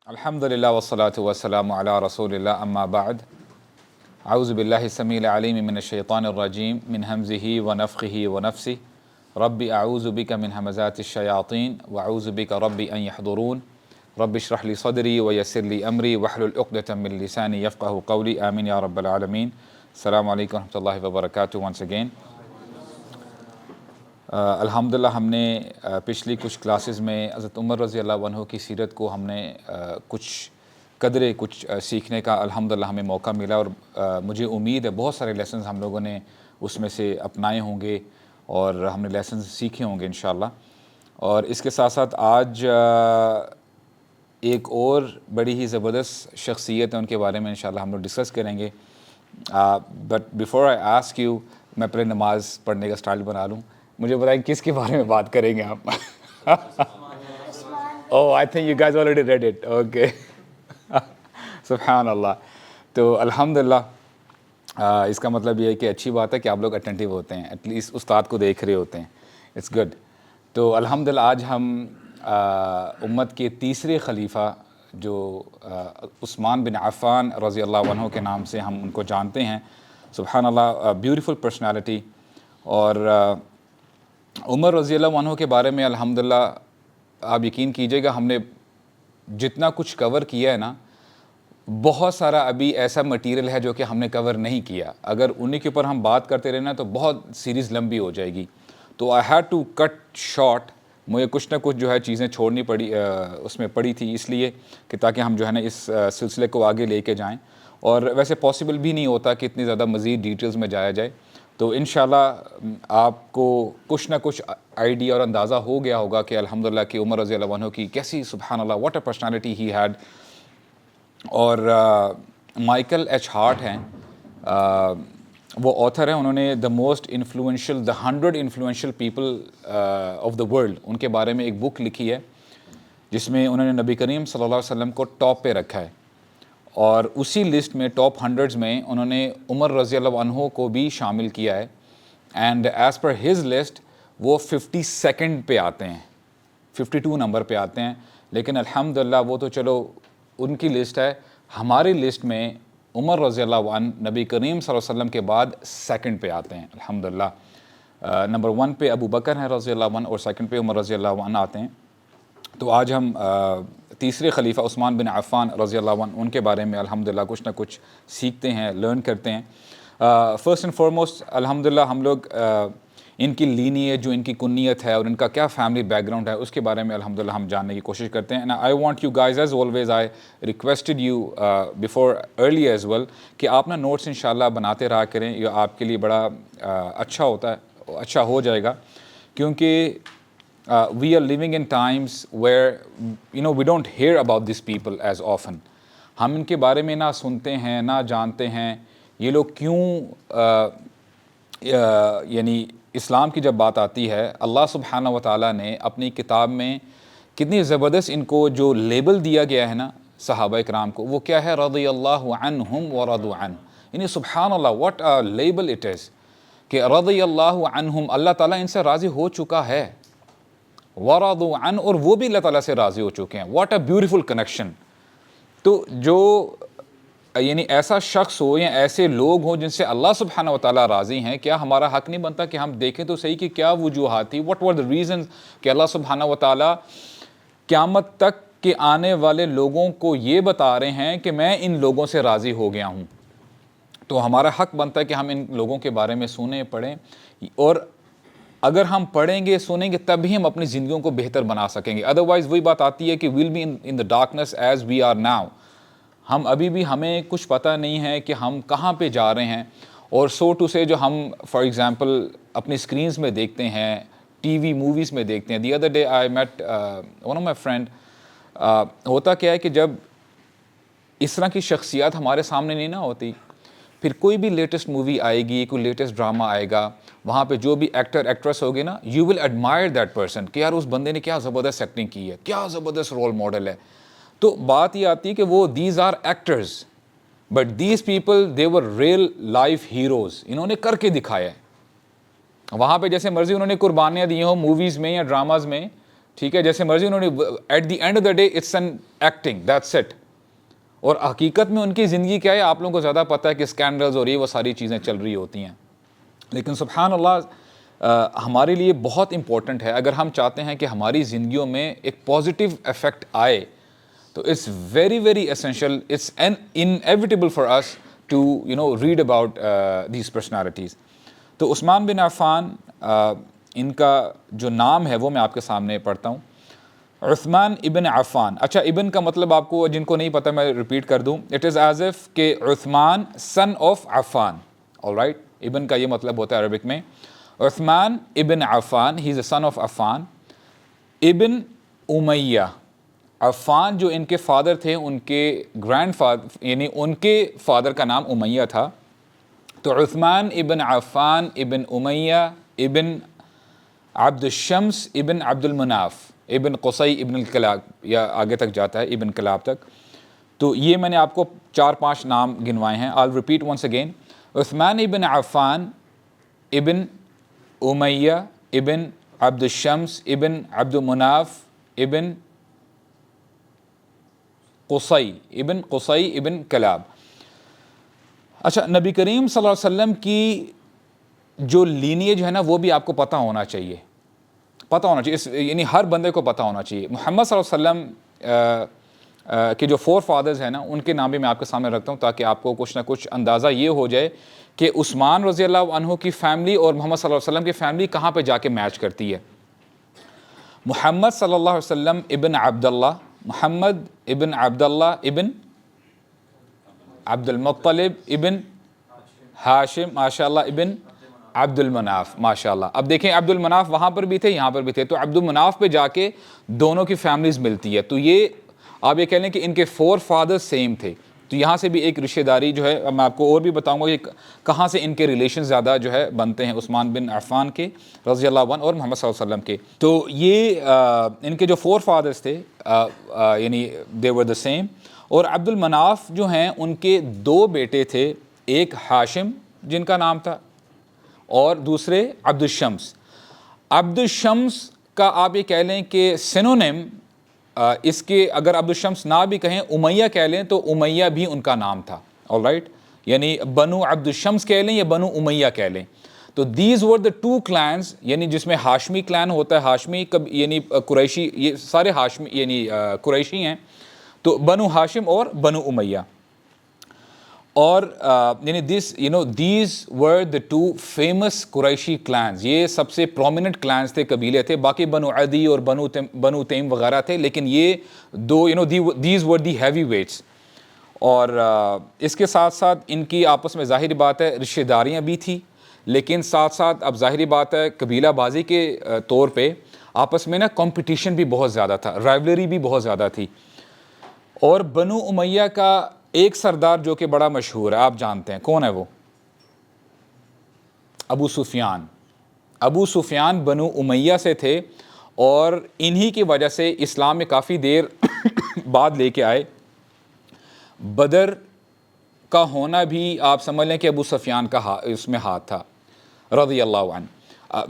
الحمدللہ والصلاة والسلام علی رسول اللہ اما بعد اعوذ باللہ السمیع العلیم من الشیطان الرجیم من حمزہ ونفخہ ونفثہ رب اعوذ بک من ہمزات الشیاطین واعوذ بک رب ان یحضرون رب اشرح لی صدری ویسر لی امری واحلل عقدۃ من لسانی یفقہوا قولی آمین یا رب العالمین۔ السلام علیکم ورحمۃ اللہ وبرکاتہ ونس اگین۔ الحمدللہ ہم نے پچھلی کچھ کلاسز میں حضرت عمر رضی اللہ عنہ کی سیرت کو ہم نے کچھ سیکھنے کا الحمدللہ ہمیں موقع ملا، اور مجھے امید ہے بہت سارے لیسنز ہم لوگوں نے اس میں سے اپنائے ہوں گے اور ہم نے لیسنز سیکھے ہوں گے انشاءاللہ۔ اور اس کے ساتھ ساتھ آج ایک اور بڑی ہی زبردست شخصیت ہے، ان کے بارے میں انشاءاللہ ہم لوگ ڈسکس کریں گے۔ But before I ask you, میں پہلے نماز پڑھنے کا سٹائل بنا لوں، مجھے بتائیں کس کے بارے میں بات کریں گے آپ؟ Oh I think you guys already read it, okay سبحان اللہ۔ تو الحمدللہ اس کا مطلب یہ ہے کہ اچھی بات ہے کہ آپ لوگ اٹینٹیو ہوتے ہیں، ایٹ لیسٹ استاد کو دیکھ رہے ہوتے ہیں، اٹس گڈ۔ تو الحمدللہ آج ہم امت کے تیسرے خلیفہ جو عثمان بن عفان رضی اللہ عنہ کے نام سے ہم ان کو جانتے ہیں، سبحان اللہ، بیوٹیفل پرسنالٹی۔ اور عمر رضی اللہ عنہ کے بارے میں الحمدللہ آپ یقین کیجئے گا، ہم نے جتنا کچھ کور کیا ہے نا، بہت سارا ابھی ایسا مٹیریل ہے جو کہ ہم نے کور نہیں کیا۔ اگر انہی کے اوپر ہم بات کرتے رہنا تو بہت سیریز لمبی ہو جائے گی، تو I had to cut short. مجھے کچھ نہ کچھ جو ہے چیزیں چھوڑنی پڑی، اس میں پڑی تھی، اس لیے کہ تاکہ ہم جو ہے نا اس سلسلے کو آگے لے کے جائیں، اور ویسے پاسبل بھی نہیں ہوتا کہ اتنی زیادہ مزید ڈیٹیلز میں جایا جائے۔ تو انشاءاللہ آپ کو کچھ نہ کچھ آئیڈیا اور اندازہ ہو گیا ہوگا کہ الحمدللہ کہ عمر رضی اللہ عنہ کی کیسی، سبحان اللہ، what a personality he had. اور مائیکل ایچ ہارٹ ہیں، وہ آتھر ہیں، انہوں نے the most influential, the 100 influential people of the world, ان کے بارے میں ایک بک لکھی ہے جس میں انہوں نے نبی کریم صلی اللہ علیہ وسلم کو ٹاپ پہ رکھا ہے، اور اسی لسٹ میں ٹاپ 100 میں انہوں نے عمر رضی اللہ عنہ کو بھی شامل کیا ہے، and as per his list وہ 52nd پہ آتے ہیں، 52 نمبر پہ آتے ہیں، لیکن الحمدللہ وہ تو چلو ان کی لسٹ ہے، ہماری لسٹ میں عمر رضی اللہ عنہ نبی کریم صلی اللہ علیہ وسلم کے بعد 2nd پہ آتے ہیں الحمدللہ۔ نمبر 1 پہ ابو بکر ہیں رضی اللہ عنہ، اور 2nd پہ عمر رضی اللہ عنہ آتے ہیں۔ تو آج ہم تیسرے خلیفہ عثمان بن عفان رضی اللہ عنہ، ان کے بارے میں الحمدللہ کچھ نہ کچھ سیکھتے ہیں، لرن کرتے ہیں۔ فرسٹ اینڈ فارموسٹ الحمدللہ ہم لوگ ان کی لینیج، جو ان کی کنیت ہے اور ان کا کیا فیملی بیک گراؤنڈ ہے، اس کے بارے میں الحمدللہ ہم جاننے کی کوشش کرتے ہیں۔ And I want you guys as always, I requested you before early as well کہ آپ نا نوٹس انشاءاللہ بناتے رہا کریں، یہ آپ کے لیے بڑا اچھا ہوتا ہے، اچھا ہو جائے گا، کیونکہ we are living in times where we don't hear about these people as often۔ ہم ان کے بارے میں نہ سنتے ہیں، نہ جانتے ہیں یہ لوگ کیوں، یعنی اسلام کی جب بات آتی ہے، اللہ سبحانہ و تعالیٰ نے اپنی کتاب میں کتنی زبردست ان کو جو لیبل دیا گیا ہے نا صحابہ اکرام کو، وہ کیا ہے؟ رضی اللہ عنہم ورضوا عنہ، یعنی سبحان اللہ what a label it is، کہ رضی اللہ عنہم، اللہ تعالیٰ ان سے راضی ہو چکا ہے، ورضوا عنہ، اور وہ بھی اللہ تعالیٰ سے راضی ہو چکے ہیں۔ What a beautiful connection. تو جو یعنی ایسا شخص ہو یا ایسے لوگ ہوں جن سے اللہ سبحانہ و تعالیٰ راضی ہیں، کیا ہمارا حق نہیں بنتا کہ ہم دیکھیں تو صحیح کہ کیا وجوہات تھی، what were the reasons کہ اللہ سبحانہ و تعالیٰ قیامت تک کے آنے والے لوگوں کو یہ بتا رہے ہیں کہ میں ان لوگوں سے راضی ہو گیا ہوں۔ تو ہمارا حق بنتا ہے کہ ہم ان لوگوں کے بارے میں سنیں، پڑھیں، اور اگر ہم پڑھیں گے، سنیں گے، تب ہی ہم اپنی زندگیوں کو بہتر بنا سکیں گے۔ ادروائز وہی بات آتی ہے کہ we'll be in the darkness as we are now۔ ہم ابھی بھی ہمیں کچھ پتہ نہیں ہے کہ ہم کہاں پہ جا رہے ہیں، اور سو ٹو سے جو ہم فار ایگزامپل اپنی اسکرینز میں دیکھتے ہیں، ٹی وی موویز میں دیکھتے ہیں۔ The other day I met one of my friend, ہوتا کیا ہے کہ جب اس طرح کی شخصیات ہمارے سامنے نہیں نہ ہوتی، پھر کوئی بھی لیٹسٹ مووی آئے گی، کوئی لیٹسٹ ڈرامہ آئے گا، وہاں پہ جو بھی ایکٹر ایکٹریس ہوگی نا، you will admirer that person کہ یار اس بندے نے کیا زبردست ایکٹنگ کی ہے، کیا زبردست رول ماڈل ہے۔ تو بات یہ آتی ہے کہ وہ these are actors, but these people they were real life heroes, انہوں نے کر کے دکھایا ہے۔ وہاں پہ جیسے مرضی انہوں نے قربانیاں دی ہوں موویز میں یا ڈراماز میں، ٹھیک ہے, جیسے مرضی انہوں نے, at the end of the day it's an acting, that's it. اور حقیقت میں ان کی زندگی کیا ہے آپ لوگوں کو زیادہ پتہ ہے کہ اسکینڈلز اور یہ وہ ساری چیزیں چل رہی ہوتی ہیں. لیکن سبحان اللہ ہمارے لیے بہت امپورٹنٹ ہے, اگر ہم چاہتے ہیں کہ ہماری زندگیوں میں ایک پازیٹیو افیکٹ آئے تو it's very very essential, it's inevitable for us to read about these personalities. تو عثمان بن عفان, ان کا جو نام ہے وہ میں آپ کے سامنے پڑھتا ہوں, عثمان ابن عفان. اچھا, ابن کا مطلب آپ کو جن کو نہیں پتہ میں ریپیٹ کر دوں, اٹ از ایز اف کہ عثمان سن آف عفان. آلرائٹ, ابن کا یہ مطلب ہوتا ہے عربک میں. عثمان ابن عفان, ہی از اے سن آف عفان. ابن امیہ, عفان جو ان کے فادر تھے ان کے گرینڈ فادر یعنی ان کے فادر کا نام امیہ تھا. تو عثمان ابن عفان ابن امیہ ابن عبد الشمس ابن عبد المناف ابن قصی ابن الکلاب, یا آگے تک جاتا ہے ابن کلاب تک. تو یہ میں نے آپ کو 4-5 نام گنوائے ہیں. I'll repeat once again. عثمان ابن عفان ابن امیہ ابن عبد الشمس ابن عبد المناف ابن قصی ابن کلاب. اچھا, نبی کریم صلی اللہ علیہ وسلم کی جو لینیج ہے نا وہ بھی آپ کو پتہ ہونا چاہیے, یعنی ہر بندے کو پتہ ہونا چاہیے. محمد صلی اللہ علیہ وسلم کے جو 4 فادرز ہیں نا ان کے نام بھی میں آپ کے سامنے رکھتا ہوں تاکہ آپ کو کچھ نہ کچھ اندازہ یہ ہو جائے کہ عثمان رضی اللہ عنہ کی فیملی اور محمد صلی اللہ علیہ وسلم کی فیملی کہاں پہ جا کے میچ کرتی ہے. محمد صلی اللہ علیہ وسلم ابن عبداللہ, محمد ابن عبداللہ ابن عبد المطلب ابن ہاشم, ماشاء اللہ, ابن عبد المناف, ماشاء اللہ. اب دیکھیں عبد المناف وہاں پر بھی تھے یہاں پر بھی تھے, تو عبد المناف پہ جا کے دونوں کی فیملیز ملتی ہے. تو یہ آپ یہ کہہ لیں کہ ان کے 4 فادر سیم تھے. تو یہاں سے بھی ایک رشتہ داری جو ہے میں آپ کو اور بھی بتاؤں گا کہ کہاں سے ان کے ریلیشن زیادہ جو ہے بنتے ہیں عثمان بن عفان کے رضی اللہ عنہ اور محمد صلی اللہ علیہ وسلم کے. تو یہ ان کے جو 4 فادرز تھے یعنی دے ور دا سیم. اور عبد المناف جو ہیں ان کے 2 بیٹے تھے, ایک ہاشم جن کا نام تھا اور دوسرے عبد الشمس. عبد الشمس کا آپ یہ کہہ لیں کہ سینونیم, اس کے اگر عبد الشمس نہ بھی کہیں امیہ کہہ لیں تو امیہ بھی ان کا نام تھا. آلرائٹ, یعنی بنو عبد الشمس کہہ لیں یا بنو امیہ کہہ لیں. تو دیز ور دا 2 clans, یعنی جس میں ہاشمی کلان ہوتا ہے, ہاشمی یعنی قریشی, یہ سارے ہاشمی یعنی قریشی ہیں. تو بنو ہاشم اور بنو امیہ. اور یعنی these were the 2 famous Qureshi clans, یہ سب سے prominent clans تھے, قبیلے تھے. باقی بنو عدی اور بنو تیم وغیرہ تھے, لیکن یہ 2 these were the heavyweights. اور اس کے ساتھ ساتھ ان کی آپس میں ظاہری بات ہے رشتہ داریاں بھی تھی, لیکن ساتھ ساتھ اب ظاہری بات ہے قبیلہ بازی کے طور پہ آپس میں نا کمپٹیشن بھی بہت زیادہ تھا, رائیولری بھی بہت زیادہ تھی. اور بنو امیہ کا ایک سردار جو کہ بڑا مشہور ہے, آپ جانتے ہیں کون ہے وہ, ابو سفیان. ابو سفیان بنو امیہ سے تھے اور انہی کی وجہ سے اسلام میں کافی دیر بعد لے کے آئے. بدر کا ہونا بھی آپ سمجھ لیں کہ ابو سفیان کا اس میں ہاتھ تھا رضی اللہ عنہ.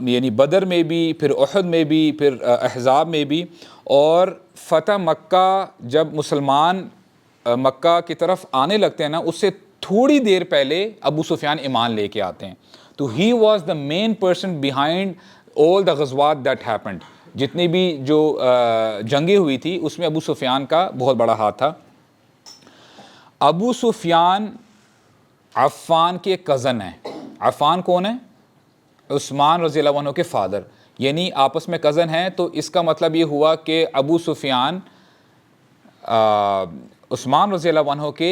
یعنی بدر میں بھی, پھر احد میں بھی, پھر احزاب میں بھی. اور فتح مکہ جب مسلمان مکہ کی طرف آنے لگتے ہیں نا, اس سے تھوڑی دیر پہلے ابو سفیان ایمان لے کے آتے ہیں. تو he was the main person behind all the غزوات دیٹ ہیپنڈ. جتنی بھی جو جنگیں ہوئی تھی اس میں ابو سفیان کا بہت بڑا ہاتھ تھا. ابو سفیان عفان کے کزن ہیں. عفان کون ہے؟ عثمان رضی اللہ عنہ کے فادر, یعنی آپس میں کزن ہیں. تو اس کا مطلب یہ ہوا کہ ابو سفیان عثمان رضی اللہ عنہ کے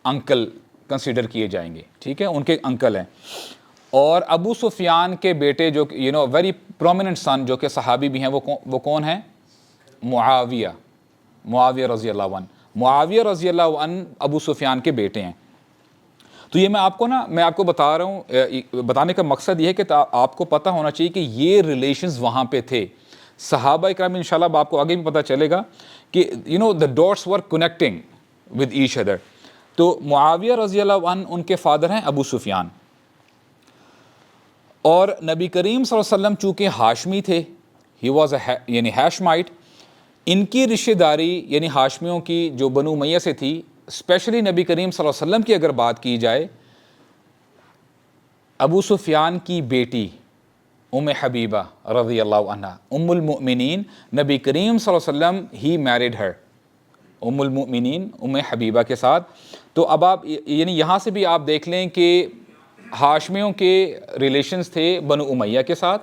انکل کنسیڈر کیے جائیں گے, ٹھیک ہے, ان کے انکل ہیں. اور ابو سفیان کے بیٹے جو ویری پرومیننٹ سن جو کہ صحابی بھی ہیں, وہ کون ہیں؟ معاویہ رضی اللہ عنہ. معاویہ رضی اللہ عنہ ابو سفیان کے بیٹے ہیں. تو یہ میں آپ کو بتا رہا ہوں, بتانے کا مقصد یہ ہے کہ آپ کو پتہ ہونا چاہیے کہ یہ ریلیشنز وہاں پہ تھے. صحابہ اکرام انشاءاللہ آپ کو آگے بھی پتہ چلے گا کہ the dots were connecting with each other. تو معاویہ رضی اللہ عنہ ان کے فادر ہیں ابو سفیان. اور نبی کریم صلی اللہ علیہ وسلم چونکہ ہاشمی تھے, ہی واز یعنی ہاشمائٹ. ان کی رشتہ داری یعنی ہاشمیوں کی جو بنو امیہ سے تھی, اسپیشلی نبی کریم صلی اللہ علیہ وسلم کی اگر بات کی جائے, ابو سفیان کی بیٹی ام حبیبہ رضی اللہ عنہ, ام المؤمنین, نبی کریم صلی اللہ علیہ وسلم ہی میرڈ ہر, ام المؤمنین ام حبیبہ کے ساتھ. تو اب آپ یعنی یہاں سے بھی آپ دیکھ لیں کہ ہاشمیوں کے ریلیشنز تھے بنو امیہ کے ساتھ.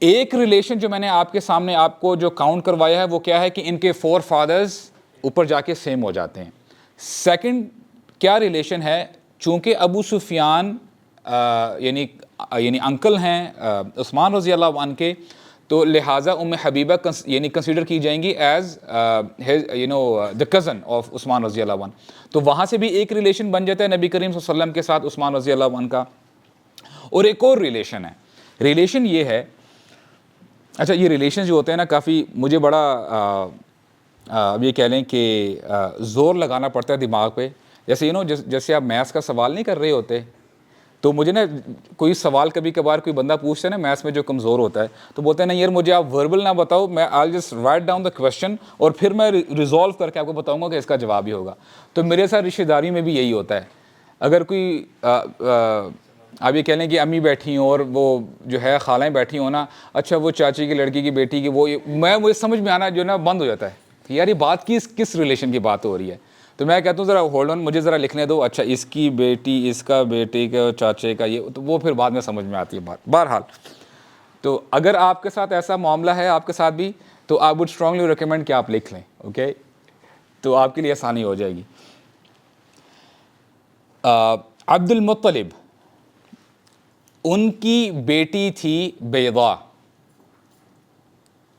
ایک ریلیشن جو میں نے آپ کے سامنے آپ کو جو کاؤنٹ کروایا ہے وہ کیا ہے کہ ان کے 4 فادرز اوپر جا کے سیم ہو جاتے ہیں. سیکنڈ کیا ریلیشن ہے, چونکہ ابو سفیان یعنی انکل ہیں عثمان رضی اللہ عنہ کے, تو لہٰذا ام حبیبہ یعنی کنسیڈر کی جائیں گی ایز دا کزن آف عثمان رضی اللہ عنہ. تو وہاں سے بھی ایک ریلیشن بن جاتا ہے نبی کریم صلی اللہ علیہ وسلم کے ساتھ عثمان رضی اللہ عنہ کا. اور ایک اور ریلیشن ہے, ریلیشن یہ ہے, اچھا یہ ریلیشن جو ہوتے ہیں نا کافی مجھے بڑا اب یہ کہہ لیں کہ زور لگانا پڑتا ہے دماغ پہ. جیسے جیسے آپ میتھس کا سوال نہیں کر رہے ہوتے, تو مجھے نا کوئی سوال کبھی کبھار کوئی بندہ پوچھتا ہے نا میتھس میں جو کمزور ہوتا ہے, تو بولتے ہیں نا یار مجھے آپ وربل نہ بتاؤ, میں I just write down the question اور پھر میں ریزالو کر کے آپ کو بتاؤں گا کہ اس کا جواب ہی ہوگا. تو میرے ساتھ رشتہ داری میں بھی یہی ہوتا ہے. اگر کوئی آپ یہ کہہ لیں کہ امی بیٹھی ہوں اور وہ جو ہے خالائیں بیٹھی ہوں نا, اچھا وہ چاچی کی لڑکی کی بیٹی کی, وہ مجھے سمجھ میں آنا جو نا بند ہو جاتا ہے کہ یار یہ بات کس ریلیشن کی بات ہو رہی ہے. تو میں کہتا ہوں ذرا ہولڈ آن, مجھے ذرا لکھنے دو, اچھا اس کی بیٹی, اس کا بیٹی کا, چاچے کا, یہ, تو وہ پھر بعد میں سمجھ میں آتی ہے بات. بہرحال تو اگر آپ کے ساتھ ایسا معاملہ ہے آپ کے ساتھ بھی, تو آئی وڈ اسٹرانگلی ریکمینڈ کہ آپ لکھ لیں, اوکے, تو آپ کے لیے آسانی ہو جائے گی. عبد المطلب, ان کی بیٹی تھی بیضا,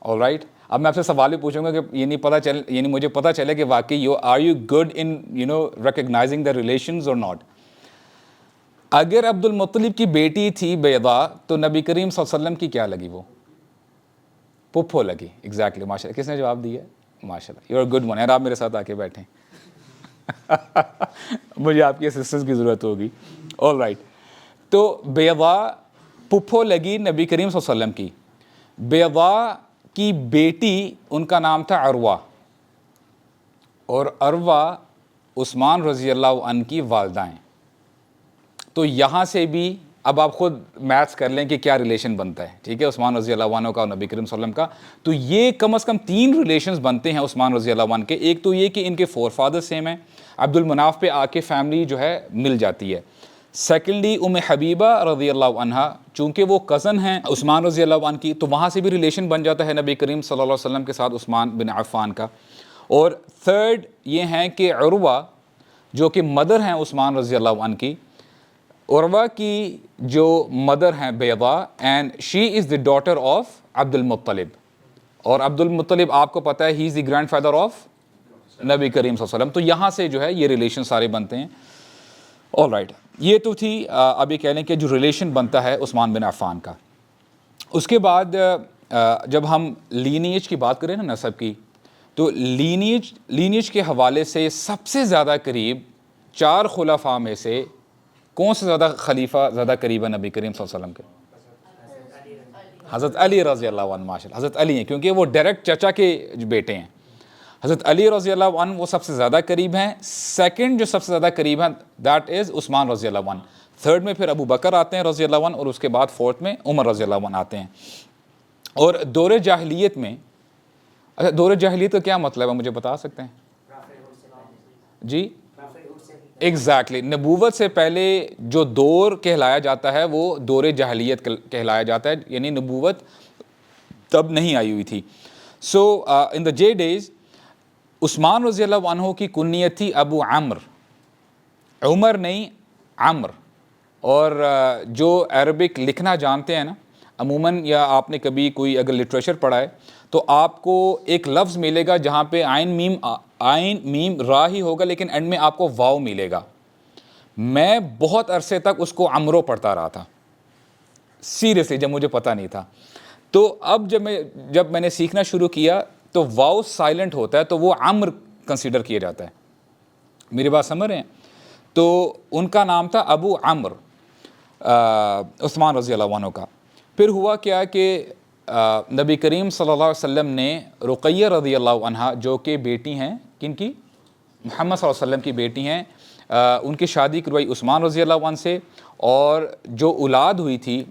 آل رائٹ. اب میں آپ سے سوال بھی پوچھوں گا کہ مجھے پتہ چلے کہ واقعی are you good in recognising the relations اور ناٹ. اگر عبد المطلب کی بیٹی تھی بیضا, تو نبی کریم صلی اللہ علیہ وسلم کی کیا لگی, وہ پھپھو لگی. ایگزیکٹلی, ماشاء اللہ, کس نے جواب دیا ہے, ماشاء اللہ, یو آر گڈ ون. یار آپ میرے ساتھ آ کے بیٹھیں مجھے آپ کی اسسٹنس کی ضرورت ہوگی. آل رائٹ, تو بیضا پھپھو لگی نبی کریم صلی اللہ علیہ وسلم کی. بیضا کی بیٹی ان کا نام تھا عروہ, اور عروہ عثمان رضی اللہ عنہ کی والدہ ہیں. تو یہاں سے بھی اب آپ خود میتھس کر لیں کہ کیا ریلیشن بنتا ہے, ٹھیک ہے, عثمان رضی اللہ عنہ کا اور نبی کریم صلی اللہ علیہ وسلم کا. تو یہ کم از کم 3 ریلیشنز بنتے ہیں عثمان رضی اللہ عنہ کے. ایک تو یہ کہ ان کے 4 فادر سیم ہیں, عبد المناف پہ آ کے فیملی جو ہے مل جاتی ہے. سیکنڈلی ام حبیبہ رضی اللہ عنہ, چونکہ وہ کزن ہیں عثمان رضی اللہ عنہ کی, تو وہاں سے بھی ریلیشن بن جاتا ہے نبی کریم صلی اللہ علیہ وسلم کے ساتھ عثمان بن عفان کا. اور تھرڈ یہ ہیں کہ عروہ جو کہ مدر ہیں عثمان رضی اللہ عنہ کی, عروہ کی جو مدر ہیں بیضا, and she is the daughter of عبد المطلب. اور عبد المطلب آپ کو پتہ ہے ہی از دی گرینڈ فادر آف نبی کریم صلی اللہ علیہ وسلم. تو یہاں سے جو ہے یہ ریلیشن سارے بنتے ہیں. آل رائٹ, یہ تو تھی اب یہ کہہ لیں کہ جو ریلیشن بنتا ہے عثمان بن عفان کا. اس کے بعد جب ہم لینیج کی بات کریں نا, نسب کی, تو لینیج کے حوالے سے سب سے زیادہ قریب 4 خلفاء میں سے کون سے زیادہ خلیفہ زیادہ قریب ہے نبی کریم صلی اللہ علیہ وسلم کے؟ حضرت علی رضی اللہ عنہ. ماشاء اللہ, حضرت علی ہیں, کیونکہ وہ ڈائریکٹ چچا کے بیٹے ہیں. حضرت علی رضی اللہ عنہ وہ سب سے زیادہ قریب ہیں. سیکنڈ جو سب سے زیادہ قریب ہیں دیٹ از عثمان رضی اللہ عنہ. تھرڈ میں پھر ابو بکر آتے ہیں رضی اللہ عنہ, اور اس کے بعد فورتھ میں عمر رضی اللہ عنہ آتے ہیں. اور دور جاہلیت میں, اچھا دور جاہلیت کا کیا مطلب ہے مجھے بتا سکتے ہیں جی؟ ایگزیکٹلی, نبوت سے پہلے جو دور کہلایا جاتا ہے وہ دور جاہلیت کہلایا جاتا ہے, یعنی نبوت تب نہیں آئی ہوئی تھی. سو ان دا جے ڈیز عثمان رضی اللہ عنہ کی کنیت تھی ابو عمر, عمر نہیں عمر. اور جو عربک لکھنا جانتے ہیں نا عموماً, یا آپ نے کبھی کوئی اگر لٹریچر پڑھا ہے تو آپ کو ایک لفظ ملے گا جہاں پہ عین میم را ہی ہوگا, لیکن اینڈ میں آپ کو واو ملے گا. میں بہت عرصے تک اس کو عمرو پڑھتا رہا تھا, سیریسلی, جب مجھے پتہ نہیں تھا. تو اب جب میں نے سیکھنا شروع کیا تو واو سائلنٹ ہوتا ہے, تو وہ عمر کنسیڈر کیا جاتا ہے. میری بات سمجھ رہے ہیں؟ تو ان کا نام تھا ابو عمر عثمان رضی اللہ عنہ کا. پھر ہوا کیا کہ نبی کریم صلی اللہ علیہ وسلم نے رقیہ رضی اللہ عنہا جو کہ بیٹی ہیں کن کی؟ محمد صلی اللہ علیہ وسلم کی بیٹی ہیں، ان کی شادی کروائی عثمان رضی اللہ عنہ سے، اور جو اولاد ہوئی تھی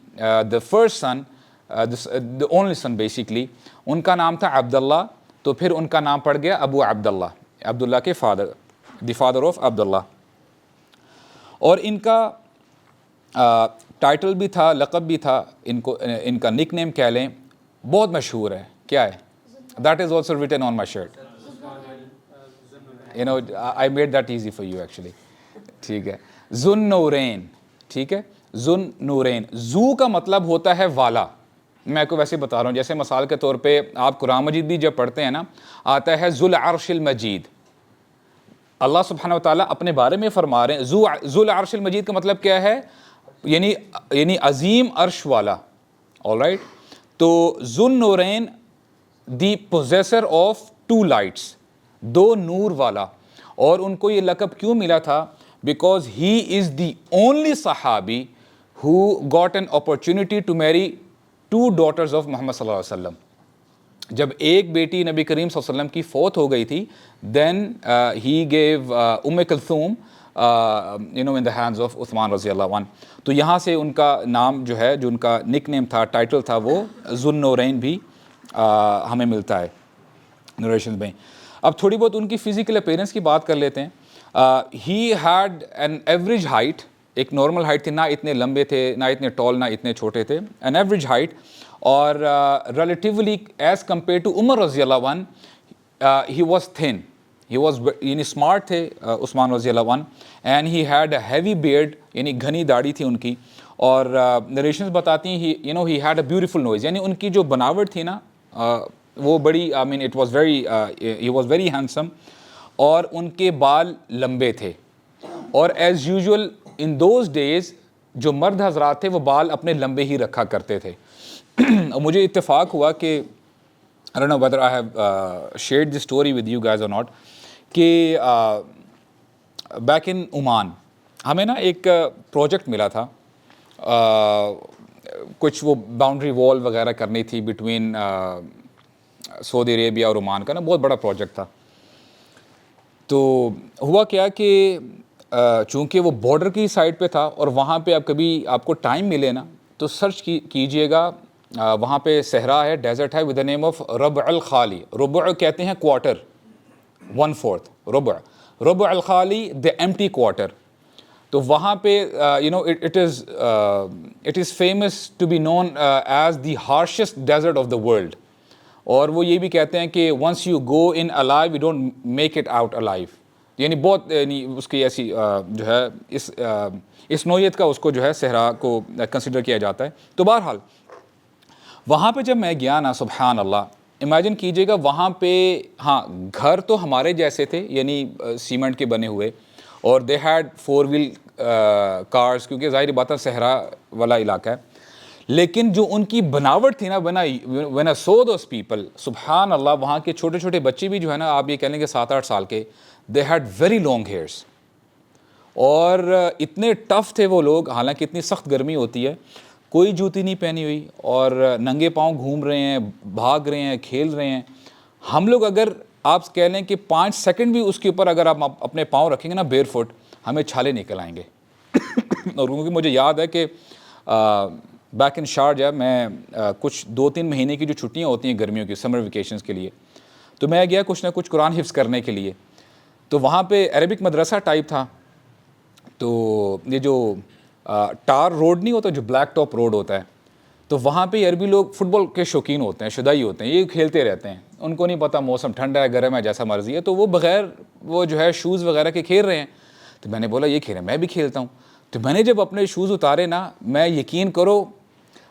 the first son the only son basically، ان کا نام تھا عبداللہ، تو پھر ان کا نام پڑ گیا ابو عبداللہ، عبداللہ کے فادر، دی فادر آف عبداللہ. اور ان کا ٹائٹل بھی تھا، لقب بھی تھا، ان کا نک نیم کہہ لیں، بہت مشہور ہے. کیا ہے؟ That is also written on my shirt. You know, I made that easy for you actually. ٹھیک ہے، ذو النورین. ٹھیک ہے، ذو النورین. ذو کا مطلب ہوتا ہے والا. میں آپ کو ویسے بتا رہا ہوں، جیسے مثال کے طور پہ آپ قرآن مجید بھی جب پڑھتے ہیں نا، آتا ہے ذو العرش المجید. اللہ سبحانہ و تعالیٰ اپنے بارے میں فرما رہے ہیں ذو العرش المجید کا مطلب کیا ہے؟ یعنی عظیم عرش والا. alright، تو ذو النورین دی پوزیسر آف ٹو لائٹس، دو نور والا. اور ان کو یہ لقب کیوں ملا تھا؟ Because he is the only صحابی who got an opportunity to marry two daughters of محمد صلی اللہ علیہ وسلم. جب ایک بیٹی نبی کریم صلی اللہ علیہ وسلم کی فوت ہو گئی تھی، دین ہی گیو ام کلثوم ان دا ہینڈز آف عثمان رضی اللہ عنہ. تو یہاں سے ان کا نام جو ہے، جو ان کا نک نیم تھا، ٹائٹل تھا، وہ ذو النورین بھی ہمیں ملتا ہے نریشن میں. اب تھوڑی بہت ان کی فزیکل اپیرنس کی بات کر لیتے ہیں. He had an average height, ایک نارمل ہائٹ تھی، نہ اتنے لمبے تھے، نہ اتنے ٹال، نہ اتنے چھوٹے تھے، این ایوریج ہائٹ. اور ریلیٹیولی ایز کمپیئر ٹو عمر رضی اللہ عنہ، he was thin, he was یعنی اسمارٹ تھے عثمان رضی اللہ عنہ. And he had a heavy beard, یعنی گھنی داڑھی تھی ان کی. اور نریشنز بتاتی ہیں ہی ہیڈ اے بیوٹیفل نوز، یعنی ان کی جو بناوٹ تھی نا وہ بڑی it was very he was very handsome. اور ان کے بال لمبے تھے. اور as usual in those days جو مرد حضرات تھے وہ بال اپنے لمبے ہی رکھا کرتے تھے. اور مجھے اتفاق ہوا کہ I don't know whether I have shared this story with you guys or not، کہ بیک ان عمان ہمیں نا ایک پروجیکٹ ملا تھا، کچھ وہ باؤنڈری وال وغیرہ کرنی تھی بٹوین سعودی عربیہ اور عمان کا، نا بہت بڑا پروجیکٹ تھا. تو ہوا کیا کہ چونکہ وہ بارڈر کی سائڈ پہ تھا، اور وہاں پہ اب کبھی آپ کو ٹائم ملے نا تو سرچ کیجئے گا، وہاں پہ صحرا ہے، ڈیزرٹ ہے، ود دا نیم آف ربع الخالی. ربع کہتے ہیں کوارٹر، 1/4 ربع. ربع الخالی دا ایمٹی کوارٹر. تو وہاں پہ it is famous to be known as the harshest desert of the world. اور وہ یہ بھی کہتے ہیں کہ once you go in alive you don't make it out alive. یعنی بہت اس کی ایسی جو ہے اس نوعیت کا اس کو جو ہے صحرا کو کنسیڈر کیا جاتا ہے. تو بہرحال وہاں پہ جب میں گیا نا، سبحان اللہ، امیجن کیجئے گا وہاں پہ، ہاں گھر تو ہمارے جیسے تھے، یعنی سیمنٹ کے بنے ہوئے، اور دے ہیڈ 4 ویل کارز، کیونکہ ظاہر بات ہے صحرا والا علاقہ ہے. لیکن جو ان کی بناوٹ تھی نا، when I saw those people، سبحان اللہ، وہاں کے چھوٹے چھوٹے بچے بھی جو ہے نا، آپ یہ کہہ لیں کہ 7-8 سال کے، they had very long hairs. اور اتنے ٹف تھے وہ لوگ، حالانکہ اتنی سخت گرمی ہوتی ہے، کوئی جوتی نہیں پہنی ہوئی، اور ننگے پاؤں گھوم رہے ہیں، بھاگ رہے ہیں، کھیل رہے ہیں. ہم لوگ اگر آپ کہہ لیں کہ 5 سیکنڈ بھی اس کے اوپر اگر آپ اپنے پاؤں رکھیں گے نا بیئر فٹ، ہمیں چھالے نکل آئیں گے. اور کیونکہ مجھے یاد ہے کہ بیک ان شارجہ میں کچھ 2-3 مہینے کی جو چھٹیاں ہوتی ہیں گرمیوں کی، سمر ویکیشنز کے لیے، تو میں گیا کچھ نہ کچھ قرآن حفظ کرنے کے لیے. تو وہاں پہ عربک مدرسہ ٹائپ تھا. تو یہ جو ٹار روڈ نہیں ہوتا، جو بلیک ٹاپ روڈ ہوتا ہے، تو وہاں پہ عربی لوگ فٹ بال کے شوقین ہوتے ہیں، شدائی ہوتے ہیں، یہ کھیلتے رہتے ہیں. ان کو نہیں پتہ موسم ٹھنڈا ہے، گرم ہے، جیسا مرضی ہے، تو وہ بغیر وہ جو ہے شوز وغیرہ کے کھیل رہے ہیں. تو میں نے بولا یہ کھیل رہے ہیں، میں بھی کھیلتا ہوں. تو میں نے جب اپنے شوز اتارے نا، میں یقین کرو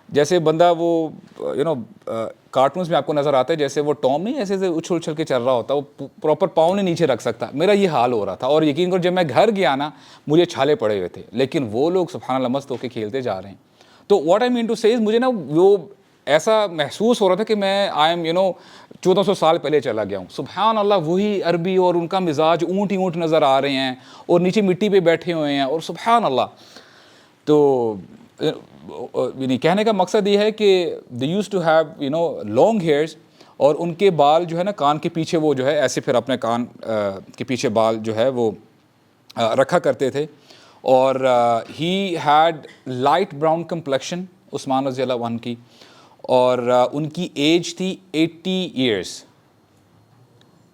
جیسے بندہ وہ کارٹونز میں آپ کو نظر آتا ہے، جیسے وہ ٹام نہیں ایسے اچھل اچھل کے چل رہا ہوتا، وہ پراپر پاؤں نہیں نیچے رکھ سکتا، میرا یہ حال ہو رہا تھا. اور یقین کرو جب میں گھر گیا نا، مجھے چھالے پڑے ہوئے تھے، لیکن وہ لوگ سبحان اللہ مست ہو کے کھیلتے جا رہے ہیں. تو واٹ آئی مین ٹو سے، مجھے نا وہ ایسا محسوس ہو رہا تھا کہ میں آئی ایم 1400 سال پہلے چلا گیا ہوں. سبحان اللہ، وہی عربی، اور ان کا مزاج اونٹ ہی اونٹ نظر آ رہے ہیں، اور نیچے مٹی پہ بیٹھے ہوئے ہیں، اور سبحان اللہ. تو یعنی کہنے کا مقصد یہ ہے کہ they used to have long hairs, اور ان کے بال جو ہے نا کان کے پیچھے وہ جو ہے ایسے پھر اپنے کان کے پیچھے بال جو ہے وہ رکھا کرتے تھے. اور he had light brown complexion عثمان رضی اللہ عنہ کی، اور ان کی ایج تھی 80 years.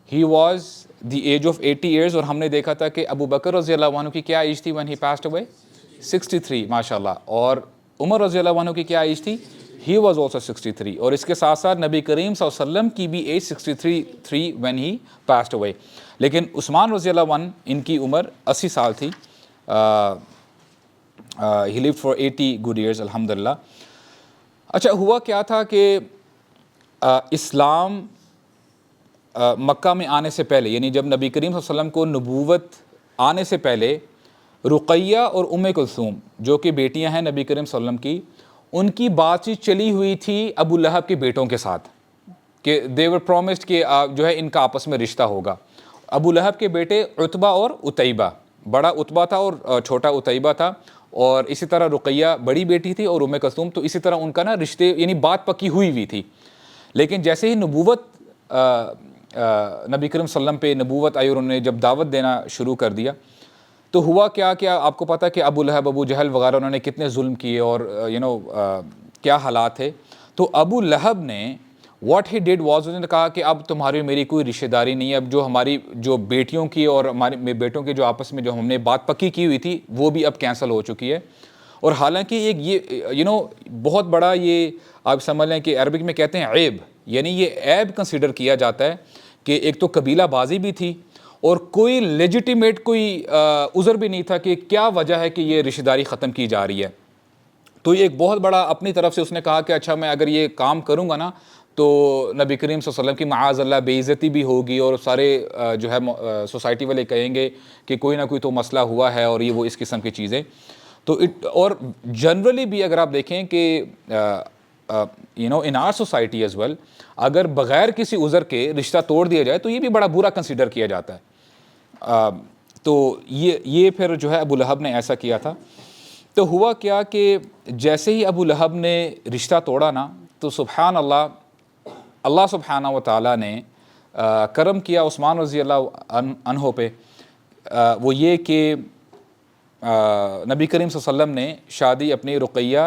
He was the age of 80 years. اور ہم نے دیکھا تھا کہ ابو بکر رضی اللہ عنہ کی کیا ایج تھی when he passed away؟ 63 ماشاء اللہ. اور عمر رضی اللہ عنہ کی کیا ایج تھی؟ He was also 63. اور اس کے ساتھ ساتھ نبی کریم صلی اللہ علیہ وسلم کی بھی age 63 when he passed away. لیکن عثمان رضی اللہ عنہ ان کی عمر 80 سال تھی. he lived for 80 good years الحمدللہ. اچھا ہوا کیا تھا کہ اسلام مکہ میں آنے سے پہلے، یعنی جب نبی کریم صلی اللہ علیہ وسلم کو نبوت آنے سے پہلے، رقیہ اور ام کلثوم جو کہ بیٹیاں ہیں نبی کریم صلی اللہ علیہ وسلم کی، ان کی بات چیت چلی ہوئی تھی ابو لہب کے بیٹوں کے ساتھ کہ they were promised کہ جو ہے ان کا آپس میں رشتہ ہوگا. ابو لہب کے بیٹے عتبہ اور اتیبہ، بڑا عتبہ تھا اور چھوٹا اتیبہ تھا، اور اسی طرح رقیہ بڑی بیٹی تھی اور ام کلثوم، تو اسی طرح ان کا نا رشتے یعنی بات پکی ہوئی تھی. لیکن جیسے ہی نبوت نبی کریم صلی اللہ علیہ وسلم پہ نبوت آئی اور انہوں نے جب دعوت دینا شروع کر دیا، تو ہوا کیا آپ کو پتہ کہ ابو لہب، ابو جہل وغیرہ انہوں نے کتنے ظلم کیے اور کیا حالات تھے. تو ابو لہب نے واٹ ہی ڈیڈ واز، انہوں نے کہا کہ اب تمہاری میری کوئی رشتہ داری نہیں ہے، اب جو ہماری جو بیٹیوں کی اور ہمارے بیٹوں کے جو آپس میں جو ہم نے بات پکی کی ہوئی تھی وہ بھی اب کینسل ہو چکی ہے. اور حالانکہ ایک یہ بہت بڑا، یہ آپ سمجھ لیں کہ عربک میں کہتے ہیں عیب، یعنی یہ عیب کنسیڈر کیا جاتا ہے کہ ایک تو قبیلہ بازی بھی تھی اور کوئی لیجیٹیمیٹ کوئی عذر بھی نہیں تھا کہ کیا وجہ ہے کہ یہ رشتہ داری ختم کی جا رہی ہے. تو یہ ایک بہت بڑا اپنی طرف سے اس نے کہا کہ اچھا میں اگر یہ کام کروں گا نا تو نبی کریم صلی اللہ علیہ وسلم کی معاذ اللہ بے عزتی بھی ہوگی، اور سارے جو ہے سوسائٹی والے کہیں گے کہ کوئی نہ کوئی تو مسئلہ ہوا ہے اور یہ وہ اس قسم کی چیزیں. تو اور جنرلی بھی اگر آپ دیکھیں کہ ان آر سوسائٹی ایز ویل، اگر بغیر کسی عذر کے رشتہ توڑ دیا جائے تو یہ بھی بڑا برا کنسیڈر کیا جاتا ہے. تو یہ پھر جو ہے ابو لہب نے ایسا کیا تھا. تو ہوا کیا کہ جیسے ہی ابو لہب نے رشتہ توڑا نا، تو سبحان اللہ، اللہ سبحانہ و تعالیٰ نے کرم کیا عثمان رضی اللہ عنہ پہ. وہ یہ کہ نبی کریم صلی اللہ علیہ وسلم نے شادی اپنی رقیہ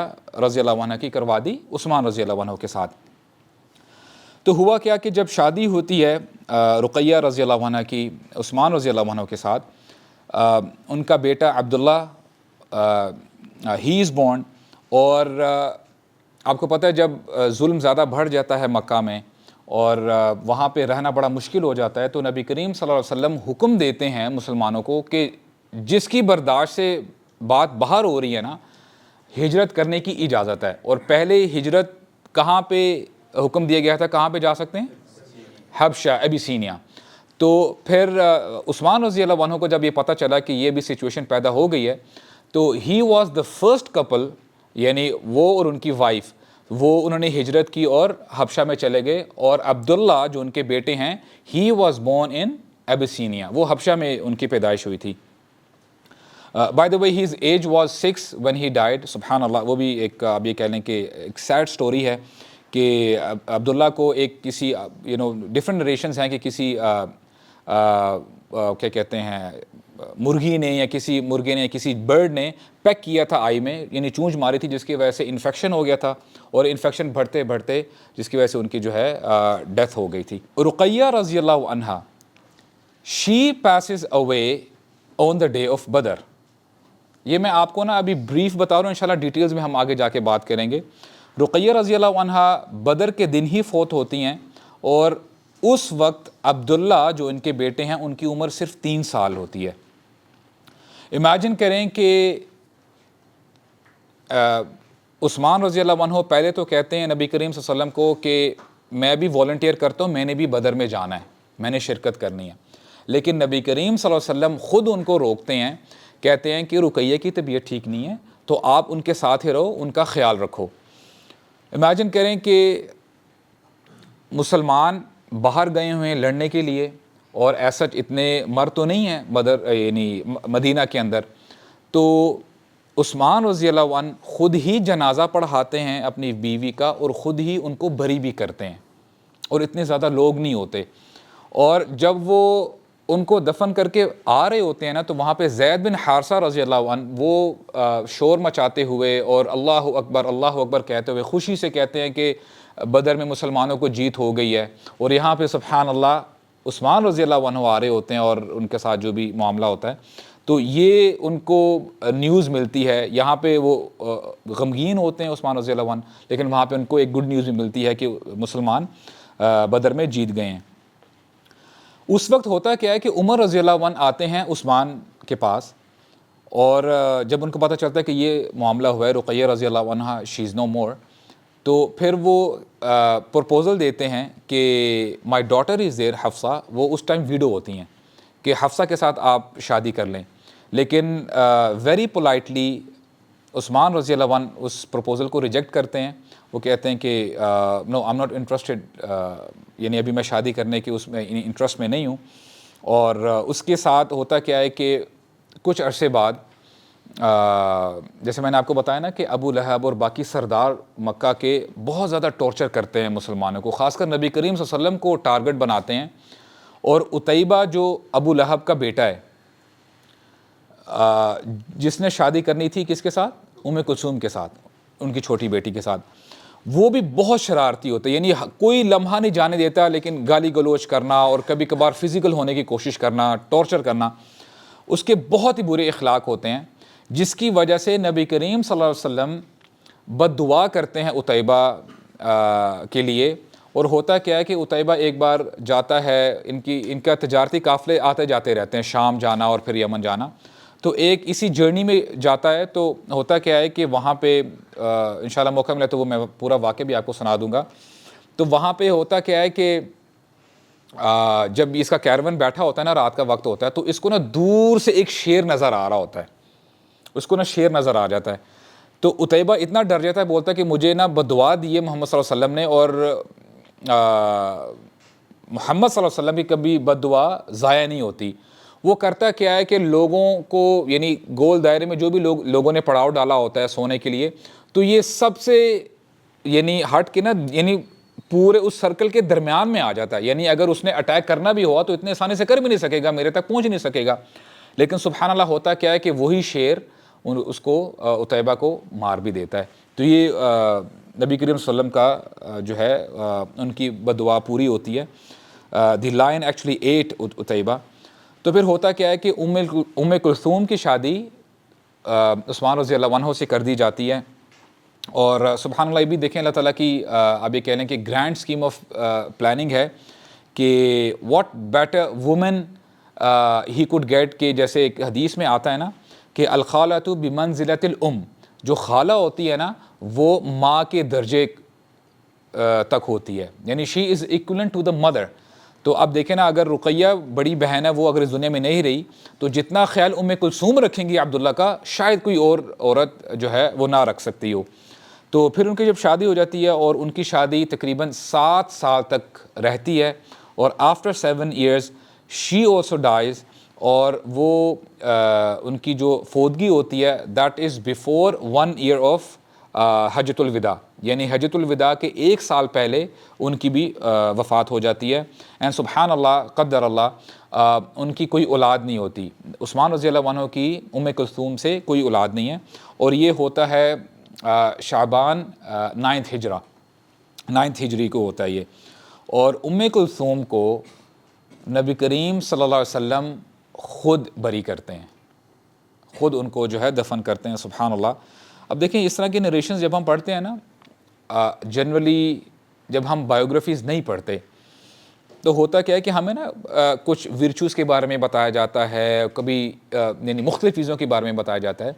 رضی اللہ عنہ کی کروا دی عثمان رضی اللہ عنہ کے ساتھ. تو ہوا کیا کہ جب شادی ہوتی ہے رقیہ رضی اللہ عنہ کی عثمان رضی اللہ عنہ کے ساتھ، ان کا بیٹا عبداللہ ہی از بورن. اور آپ کو پتہ ہے جب ظلم زیادہ بڑھ جاتا ہے مکہ میں اور وہاں پہ رہنا بڑا مشکل ہو جاتا ہے، تو نبی کریم صلی اللہ علیہ وسلم حکم دیتے ہیں مسلمانوں کو کہ جس کی برداشت سے بات باہر ہو رہی ہے نا، ہجرت کرنے کی اجازت ہے. اور پہلے ہجرت کہاں پہ حکم دیا گیا تھا، کہاں پہ جا سکتے ہیں؟ حبشہ، ابیسینیا. تو پھر عثمان رضی اللہ عنہ کو جب یہ پتہ چلا کہ یہ بھی سچویشن پیدا ہو گئی ہے، تو he was the first Kapil, یعنی وہ اور ان کی وائف، انہوں نے ہجرت کی اور حبشہ میں چلے گئے. اور عبداللہ جو ان کے بیٹے ہیں، ہی واز بورن ان ابیسینیا، وہ حبشہ میں ان کی پیدائش ہوئی تھی. By the way his age was 6 when he died. سبحان اللہ. وہ بھی ایک آپ یہ کہہ لیں کہ ایک سیڈ سٹوری ہے کہ عبداللہ کو ایک کسی ڈفرینٹ نریشنز ہیں کہ کسی کیا کہتے ہیں مرغی نے یا کسی برڈ نے پیک کیا تھا آئی میں، یعنی چونچ ماری تھی، جس کی وجہ سے انفیکشن ہو گیا تھا، اور انفیکشن بڑھتے بڑھتے جس کی وجہ سے ان کی جو ہے ڈیتھ ہو گئی تھی. رقیہ رضی اللہ عنہا، شی passes away on the day of بدر. یہ میں آپ کو نا ابھی بریف بتا رہا ہوں، انشاءاللہ ڈیٹیلز میں ہم آگے جا کے بات کریں گے. رقیہ رضی اللہ عنہا بدر کے دن ہی فوت ہوتی ہیں، اور اس وقت عبداللہ جو ان کے بیٹے ہیں ان کی عمر صرف 3 سال ہوتی ہے. امیجن کریں کہ عثمان رضی اللہ عنہ پہلے تو کہتے ہیں نبی کریم صلی اللہ علیہ وسلم کو کہ میں بھی والنٹیئر کرتا ہوں، میں نے بھی بدر میں جانا ہے، میں نے شرکت کرنی ہے. لیکن نبی کریم صلی اللہ علیہ وسلم خود ان کو روکتے ہیں، کہتے ہیں کہ رقیہ کی طبیعت ٹھیک نہیں ہے تو آپ ان کے ساتھ ہی رہو، ان کا خیال رکھو. امیجن کریں کہ مسلمان باہر گئے ہوئے ہیں لڑنے کے لیے، اور ایسا اتنے مر تو نہیں ہیں بدر یعنی مدینہ کے اندر، تو عثمان رضی اللہ عنہ خود ہی جنازہ پڑھاتے ہیں اپنی بیوی کا اور خود ہی ان کو بری بھی کرتے ہیں، اور اتنے زیادہ لوگ نہیں ہوتے. اور جب وہ ان کو دفن کر کے آ رہے ہوتے ہیں نا، تو وہاں پہ زید بن حارثہ رضی اللہ عنہ وہ شور مچاتے ہوئے اور اللہ اکبر کہتے ہوئے خوشی سے کہتے ہیں کہ بدر میں مسلمانوں کو جیت ہو گئی ہے. اور یہاں پہ سبحان اللہ عثمان رضی اللہ عنہ آ رہے ہوتے ہیں اور ان کے ساتھ جو بھی معاملہ ہوتا ہے، تو یہ ان کو نیوز ملتی ہے. یہاں پہ وہ غمگین ہوتے ہیں عثمان رضی اللہ عنہ، لیکن وہاں پہ ان کو ایک گڈ نیوز بھی ملتی ہے کہ مسلمان بدر میں جیت گئے ہیں. اس وقت ہوتا کیا ہے کہ عمر رضی اللہ عنہ آتے ہیں عثمان کے پاس، اور جب ان کو پتہ چلتا ہے کہ یہ معاملہ ہوا ہے، رقیہ رضی اللہ عنہ شی از نو مور، تو پھر وہ پرپوزل دیتے ہیں کہ مائی ڈاٹر از دیر حفصہ. وہ اس ٹائم ویڈو ہوتی ہیں کہ حفصہ کے ساتھ آپ شادی کر لیں. لیکن ویری پولائٹلی عثمان رضی اللہ عنہ اس پرپوزل کو ریجیکٹ کرتے ہیں. وہ کہتے ہیں کہ نو آئی ایم ناٹ انٹرسٹڈ، یعنی ابھی میں شادی کرنے کی اس میں انٹرسٹ میں نہیں ہوں. اور اس کے ساتھ ہوتا کیا ہے کہ کچھ عرصے بعد جیسے میں نے آپ کو بتایا نا کہ ابو لہب اور باقی سردار مکہ کے بہت زیادہ ٹارچر کرتے ہیں مسلمانوں کو، خاص کر نبی کریم صلی اللہ علیہ وسلم کو ٹارگٹ بناتے ہیں. اور عتیبہ جو ابو لہب کا بیٹا ہے، جس نے شادی کرنی تھی کس کے ساتھ؟ ام کلثوم کے ساتھ، ان کی چھوٹی بیٹی کے ساتھ، وہ بھی بہت شرارتی ہوتا ہے. یعنی کوئی لمحہ نہیں جانے دیتا، لیکن گالی گلوچ کرنا اور کبھی کبھار فزیکل ہونے کی کوشش کرنا، ٹارچر کرنا، اس کے بہت ہی برے اخلاق ہوتے ہیں. جس کی وجہ سے نبی کریم صلی اللہ علیہ وسلم بد دعا کرتے ہیں عتیبہ کے لیے. اور ہوتا کیا ہے کہ عتیبہ ایک بار جاتا ہے، ان کا تجارتی قافلے آتے جاتے رہتے ہیں، شام جانا اور پھر یمن جانا. تو ایک اسی جرنی میں جاتا ہے، تو ہوتا کیا ہے کہ وہاں پہ انشاءاللہ موقع ملے تو وہ میں پورا واقعہ بھی آپ کو سنا دوں گا. تو وہاں پہ ہوتا کیا ہے کہ جب اس کا کیرون بیٹھا ہوتا ہے نا، رات کا وقت ہوتا ہے، تو اس کو نا دور سے ایک شیر نظر آ رہا ہوتا ہے، اس کو نا شیر نظر آ جاتا ہے. تو عتیبہ اتنا ڈر جاتا ہے، بولتا ہے کہ مجھے نا بدعا دی ہے محمد صلی اللہ علیہ وسلم نے، اور محمد صلی اللہ علیہ وسلم کی کبھی بد دعا ضائع نہیں ہوتی. وہ کرتا کیا ہے کہ لوگوں کو، یعنی گول دائرے میں جو بھی لوگوں نے پڑاؤ ڈالا ہوتا ہے سونے کے لیے، تو یہ سب سے یعنی ہٹ کے نا، یعنی پورے اس سرکل کے درمیان میں آ جاتا ہے. یعنی اگر اس نے اٹیک کرنا بھی ہوا تو اتنے آسانی سے کر بھی نہیں سکے گا، میرے تک پہنچ نہیں سکے گا. لیکن سبحان اللہ ہوتا کیا ہے کہ وہی شیر اس کو عتیبہ کو مار بھی دیتا ہے. تو یہ نبی کریم صلی اللہ علیہ وسلم کا جو ہے ان کی بدعا پوری ہوتی ہے. دی لائن ایکچولی ایٹ عتیبہ. تو پھر ہوتا کیا ہے کہ ام کلثوم کی شادی عثمان رضی اللہ عنہ سے کر دی جاتی ہے. اور سبحان اللہ یہ بھی دیکھیں اللہ تعالیٰ کی آپ یہ کہہ لیں کہ گرینڈ اسکیم آف پلاننگ ہے کہ what better woman he could get. کہ جیسے ایک حدیث میں آتا ہے نا کہ الخالۃ بمنزلۃ الام، جو خالہ ہوتی ہے نا وہ ماں کے درجے تک ہوتی ہے، یعنی شی از ایکولنٹ ٹو دا مدر. تو اب دیکھیں نا، اگر رقیہ بڑی بہن ہے، وہ اگر اس دنیا میں نہیں رہی تو جتنا خیال ام کلثوم رکھیں گی عبداللہ کا، شاید کوئی اور عورت جو ہے وہ نہ رکھ سکتی ہو. تو پھر ان کی جب شادی ہو جاتی ہے، اور ان کی شادی تقریباً 7 سال تک رہتی ہے، اور after 7 years she also dies. اور وہ ان کی جو فوتگی ہوتی ہے that is before 1 year of حجۃ الوداع، یعنی حجۃ الوداع کے 1 سال پہلے ان کی بھی وفات ہو جاتی ہے. اینڈ سبحان اللہ قدر اللہ ان کی کوئی اولاد نہیں ہوتی. عثمان رضی اللہ عنہ کی ام کلثوم سے کوئی اولاد نہیں ہے. اور یہ ہوتا ہے شعبان 9 ہجری کو ہوتا ہے یہ. اور ام کلثوم کو نبی کریم صلی اللہ علیہ وسلم خود بری کرتے ہیں، خود ان کو جو ہے دفن کرتے ہیں. سبحان اللہ. اب دیکھیں اس طرح کی نریشنز جب ہم پڑھتے ہیں نا، جنرلی جب ہم بایوگرافیز نہیں پڑھتے تو ہوتا کیا ہے کہ ہمیں نا کچھ ورچوز کے بارے میں بتایا جاتا ہے، کبھی یعنی مختلف چیزوں کے بارے میں بتایا جاتا ہے.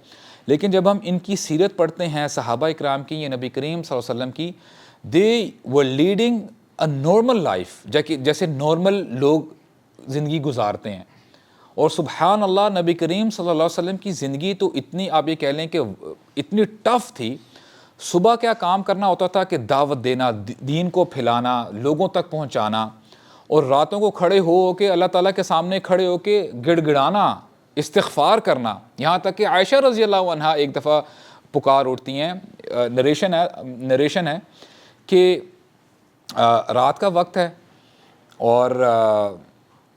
لیکن جب ہم ان کی سیرت پڑھتے ہیں صحابہ اکرام کی یا نبی کریم صلی اللہ علیہ وسلم کی، دے ور لیڈنگ اے نارمل لائف، جیسے نارمل لوگ زندگی گزارتے ہیں. اور سبحان اللہ نبی کریم صلی اللہ علیہ وسلم کی زندگی تو اتنی آپ یہ کہہ لیں کہ اتنی ٹف تھی. صبح کیا کام کرنا ہوتا تھا کہ دعوت دینا، دین کو پھیلانا، لوگوں تک پہنچانا، اور راتوں کو کھڑے ہو کے اللہ تعالیٰ کے سامنے کھڑے ہو کے گڑ گڑانا استغفار کرنا، یہاں تک کہ عائشہ رضی اللہ عنہا ایک دفعہ پکار اٹھتی ہیں، نریشن ہے کہ رات کا وقت ہے اور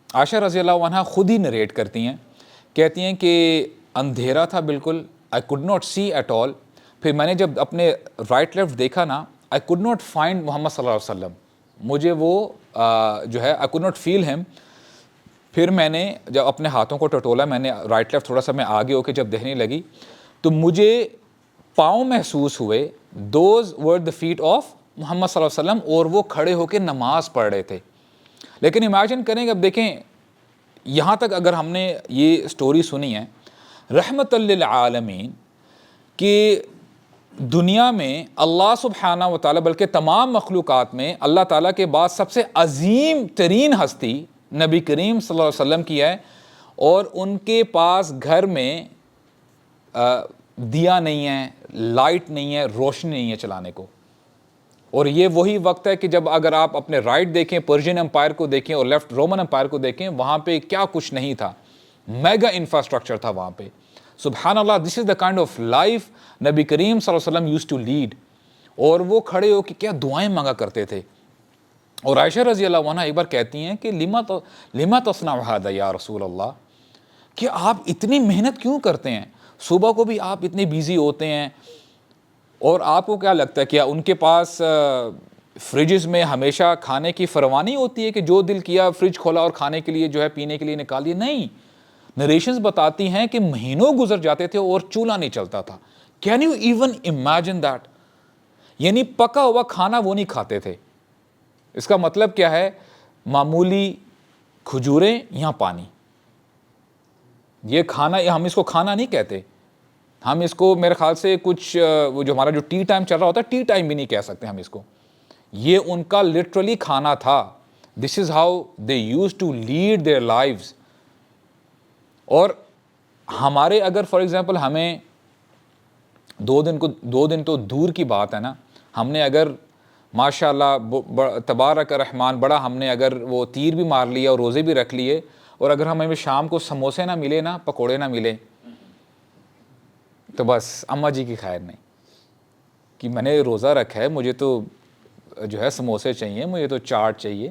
عائشہ رضی اللہ عنہا خود ہی نریٹ کرتی ہیں، کہتی ہیں کہ اندھیرا تھا بالکل، I could not see at all. پھر میں نے جب اپنے رائٹ لیفٹ دیکھا نا، I could not find محمد صلی اللہ علیہ وسلم، مجھے وہ جو ہے I could not feel him. پھر میں نے جب اپنے ہاتھوں کو ٹٹولا، میں نے رائٹ لیفٹ تھوڑا سا میں آگے ہو کے جب دیکھنے لگی تو مجھے پاؤں محسوس ہوئے، those were the feet of محمد صلی اللہ علیہ وسلم، اور وہ کھڑے ہو کے نماز پڑھ رہے تھے. لیکن امیجن کریں کہ اب دیکھیں یہاں تک اگر ہم نے یہ سٹوری سنی ہے رحمت للعالمین کہ دنیا میں اللہ سبحانہ و تعالیٰ بلکہ تمام مخلوقات میں اللہ تعالیٰ کے بعد سب سے عظیم ترین ہستی نبی کریم صلی اللہ علیہ وسلم کی ہے، اور ان کے پاس گھر میں دیا نہیں ہے، لائٹ نہیں ہے، روشنی نہیں ہے چلانے کو. اور یہ وہی وقت ہے کہ جب اگر آپ اپنے رائٹ دیکھیں پرشین امپائر کو دیکھیں اور لیفٹ رومن امپائر کو دیکھیں، وہاں پہ کیا کچھ نہیں تھا، میگا انفراسٹرکچر تھا وہاں پہ. سبحان اللہ، دس is the kind of life نبی کریم صلی اللہ علیہ وسلم یوزڈ ٹو لیڈ. اور وہ کھڑے ہو کے کیا دعائیں مانگا کرتے تھے. اور عائشہ رضی اللہ عنہا ایک بار کہتی ہیں کہ لما تصنع ھذا یا رسول اللہ، کہ آپ اتنی محنت کیوں کرتے ہیں، صبح کو بھی آپ اتنے بیزی ہوتے ہیں، اور آپ کو کیا لگتا ہے کیا ان کے پاس فریجز میں ہمیشہ کھانے کی فروانی ہوتی ہے کہ جو دل کیا فریج کھولا اور کھانے کے لیے جو ہے پینے کے لیے نکال دیا؟ نہیں، نریشنز بتاتی ہیں کہ مہینوں گزر جاتے تھے اور چولہا نہیں چلتا تھا. Can you even imagine that? یعنی پکا ہوا کھانا وہ نہیں کھاتے تھے. اس کا مطلب کیا ہے؟ معمولی کھجوریں یا پانی، یہ کھانا، ہم اس کو کھانا نہیں کہتے، ہم اس کو میرے خیال سے کچھ وہ جو ہمارا جو ٹی ٹائم چل رہا ہوتا ہے ٹی ٹائم بھی نہیں کہہ سکتے ہم اس کو. یہ ان کا لٹرلی کھانا تھا. This is how they used to lead their lives. اور ہمارے اگر فار ایگزامپل ہمیں 2 دن تو دور کی بات ہے نا، ہم نے اگر ماشاء اللہ تبارک الرحمن بڑا ہم نے اگر وہ تیر بھی مار لیا اور روزے بھی رکھ لیے، اور اگر ہمیں شام کو سموسے نہ ملے نا، پکوڑے نہ ملے، تو بس اماں جی کی خیر نہیں کہ میں نے روزہ رکھا ہے، مجھے تو جو ہے سموسے چاہیے، مجھے تو چاٹ چاہیے.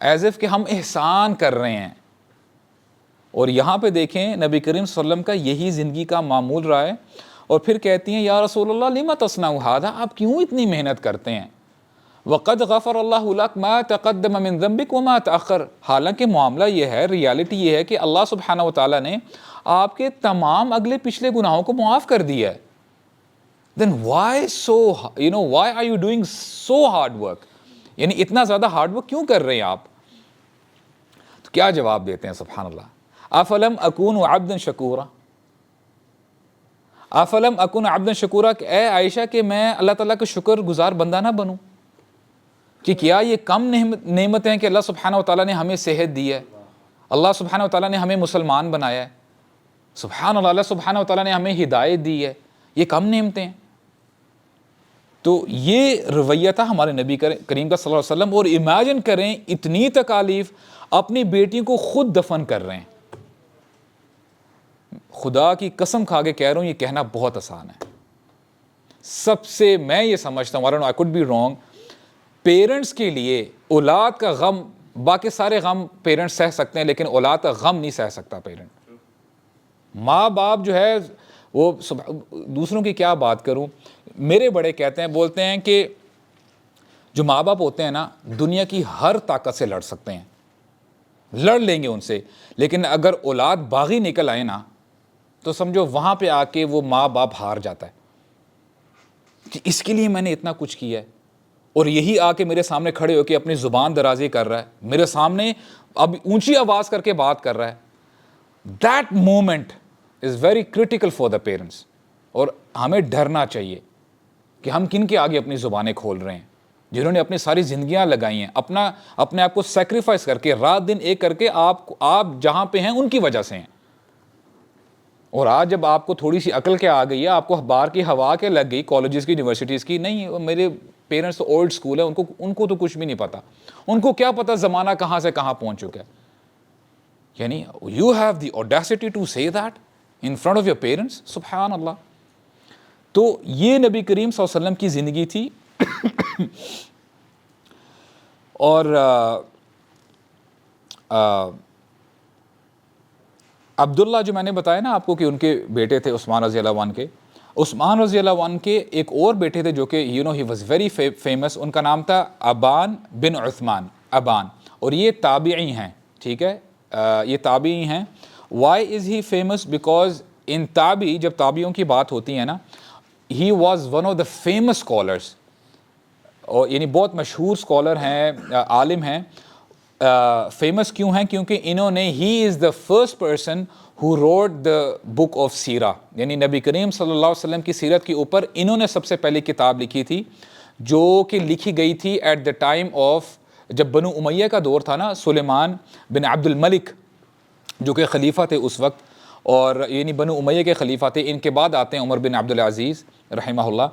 ایز اف کہ ہم احسان کر رہے ہیں. اور یہاں پہ دیکھیں نبی کریم صلی اللہ علیہ وسلم کا یہی زندگی کا معمول رہا ہے. اور پھر کہتی ہیں یا رسول اللہ لما تصنع ھذا، آپ کیوں اتنی محنت کرتے ہیں؟ وقد غفر اللہ لک ما تقدم من ذنبک وما تأخر. حالانکہ معاملہ یہ ہے، ریالٹی یہ ہے کہ اللہ سبحانہ و تعالیٰ نے آپ کے تمام اگلے پچھلے گناہوں کو معاف کر دیا ہے. Then why why are you doing so hard work؟ یعنی اتنا زیادہ ہارڈ ورک کیوں کر رہے ہیں آپ؟ تو کیا جواب دیتے ہیں سبحان اللہ، افلم اکون عبدا شکورا، افلم اکون عبدا شکورا، کہ اے عائشہ کہ میں اللہ تعالیٰ کا شکر گزار بندہ نہ بنوں؟ کہ کیا یہ کم نعمتیں ہیں کہ اللہ سبحانہ و تعالیٰ نے ہمیں صحت دی ہے، اللہ سبحانہ و تعالیٰ نے ہمیں مسلمان بنایا ہے، سبحان اللہ، اللہ سبحانہ و تعالیٰ نے ہمیں ہدایت دی ہے، یہ کم نعمتیں ہیں؟ تو یہ رویہ تھا ہمارے نبی کریم کا صلی اللہ علیہ وسلم. اور امیجن کریں اتنی تکالیف، اپنی بیٹی کو خود دفن کر رہے ہیں. خدا کی قسم کھا کے کہہ رہا ہوں یہ کہنا بہت آسان ہے. سب سے میں یہ سمجھتا ہوں، I could be wrong، parents کے لیے اولاد کا غم، باقی سارے غم پیرنٹس سہ سکتے ہیں لیکن اولاد کا غم نہیں سہ سکتا پیرنٹ. ماں باپ جو ہے وہ دوسروں کی کیا بات کروں، میرے بڑے کہتے ہیں، بولتے ہیں کہ جو ماں باپ ہوتے ہیں نا دنیا کی ہر طاقت سے لڑ سکتے ہیں، لڑ لیں گے ان سے، لیکن اگر اولاد باغی نکل آئے نا تو سمجھو وہاں پہ آ کے وہ ماں باپ ہار جاتا ہے کہ اس کے لیے میں نے اتنا کچھ کیا ہے، اور یہی آ کے میرے سامنے کھڑے ہو کے اپنی زبان درازی کر رہا ہے، میرے سامنے اب اونچی آواز کر کے بات کر رہا ہے. That moment is very critical for the parents. اور ہمیں ڈرنا چاہیے کہ ہم کن کے آگے اپنی زبانیں کھول رہے ہیں، جنہوں نے اپنی ساری زندگیاں لگائی ہیں، اپنے آپ کو سیکریفائس کر کے، رات دن ایک کر کے آپ جہاں پہ ہیں ان کی وجہ سے ہیں. اور آج جب آپ کو تھوڑی سی عقل کے آ گئی ہے، آپ کو باہر کی ہوا کے لگ گئی، کالجز کی، یونیورسٹیز کی، نہیں میرے پیرنٹس تو اولڈ اسکول ہے، ان کو تو کچھ بھی نہیں پتا، ان کو کیا پتا زمانہ کہاں سے کہاں پہنچ چکا ہے. یعنی you have the audacity to say that in front of your parents, سبحان اللہ. تو یہ نبی کریم صلی اللہ علیہ وسلم کی زندگی تھی. اور عبداللہ جو میں نے بتایا نا آپ کو کہ ان کے بیٹے تھے عثمان رضی اللہ عنہ کے، عثمان رضی اللہ عنہ کے ایک اور بیٹے تھے جو کہ ہی واز ویری فیمس، ان کا نام تھا ابان بن عثمان، ابان. اور یہ تابعی ہیں، ٹھیک ہے، یہ تابعی ہیں. Why is he famous? Because in تابعی، جب تابعیوں کی بات ہوتی ہے نا، he was one of the famous scholars, اور یعنی بہت مشہور اسکالر ہیں، عالم ہیں. فیمس کیوں ہیں؟ کیونکہ انہوں نے، he is the first person who wrote the book of سیرہ، یعنی نبی کریم صلی اللہ علیہ وسلم کی سیرت کے اوپر انہوں نے سب سے پہلی کتاب لکھی تھی، جو کہ لکھی گئی تھی ایٹ دا ٹائم آف، جب بنو امیہ کا دور تھا نا، سلیمان بن عبد الملک جو کہ خلیفہ تھے اس وقت، اور یعنی بنو امیہ کے خلیفہ تھے. ان کے بعد آتے ہیں عمر بن عبد العزیز رحمہ اللہ.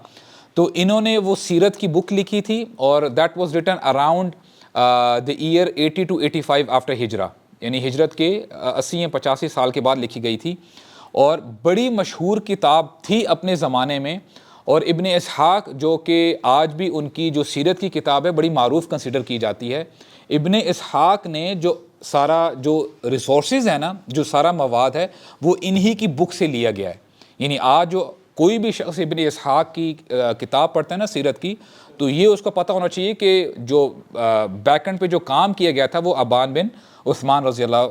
تو انہوں نے وہ سیرت کی بک لکھی تھی، اور that was written around the year 80 to 85 after ہجرہ، یعنی ہجرت کے 80 یا 85 سال کے بعد لکھی گئی تھی، اور بڑی مشہور کتاب تھی اپنے زمانے میں. اور ابن اسحاق جو کہ آج بھی ان کی جو سیرت کی کتاب ہے بڑی معروف کنسیڈر کی جاتی ہے. ابن اسحاق نے جو سارا جو ریسورسز ہے نا، جو سارا مواد ہے، وہ انہی کی بک سے لیا گیا ہے. یعنی آج جو کوئی بھی شخص ابن اسحاق کی کتاب پڑھتا ہے نا سیرت کی، تو یہ اس کو پتہ ہونا چاہیے کہ جو بیک اینڈ پہ جو کام کیا گیا تھا وہ ابان بن عثمان رضی اللہ،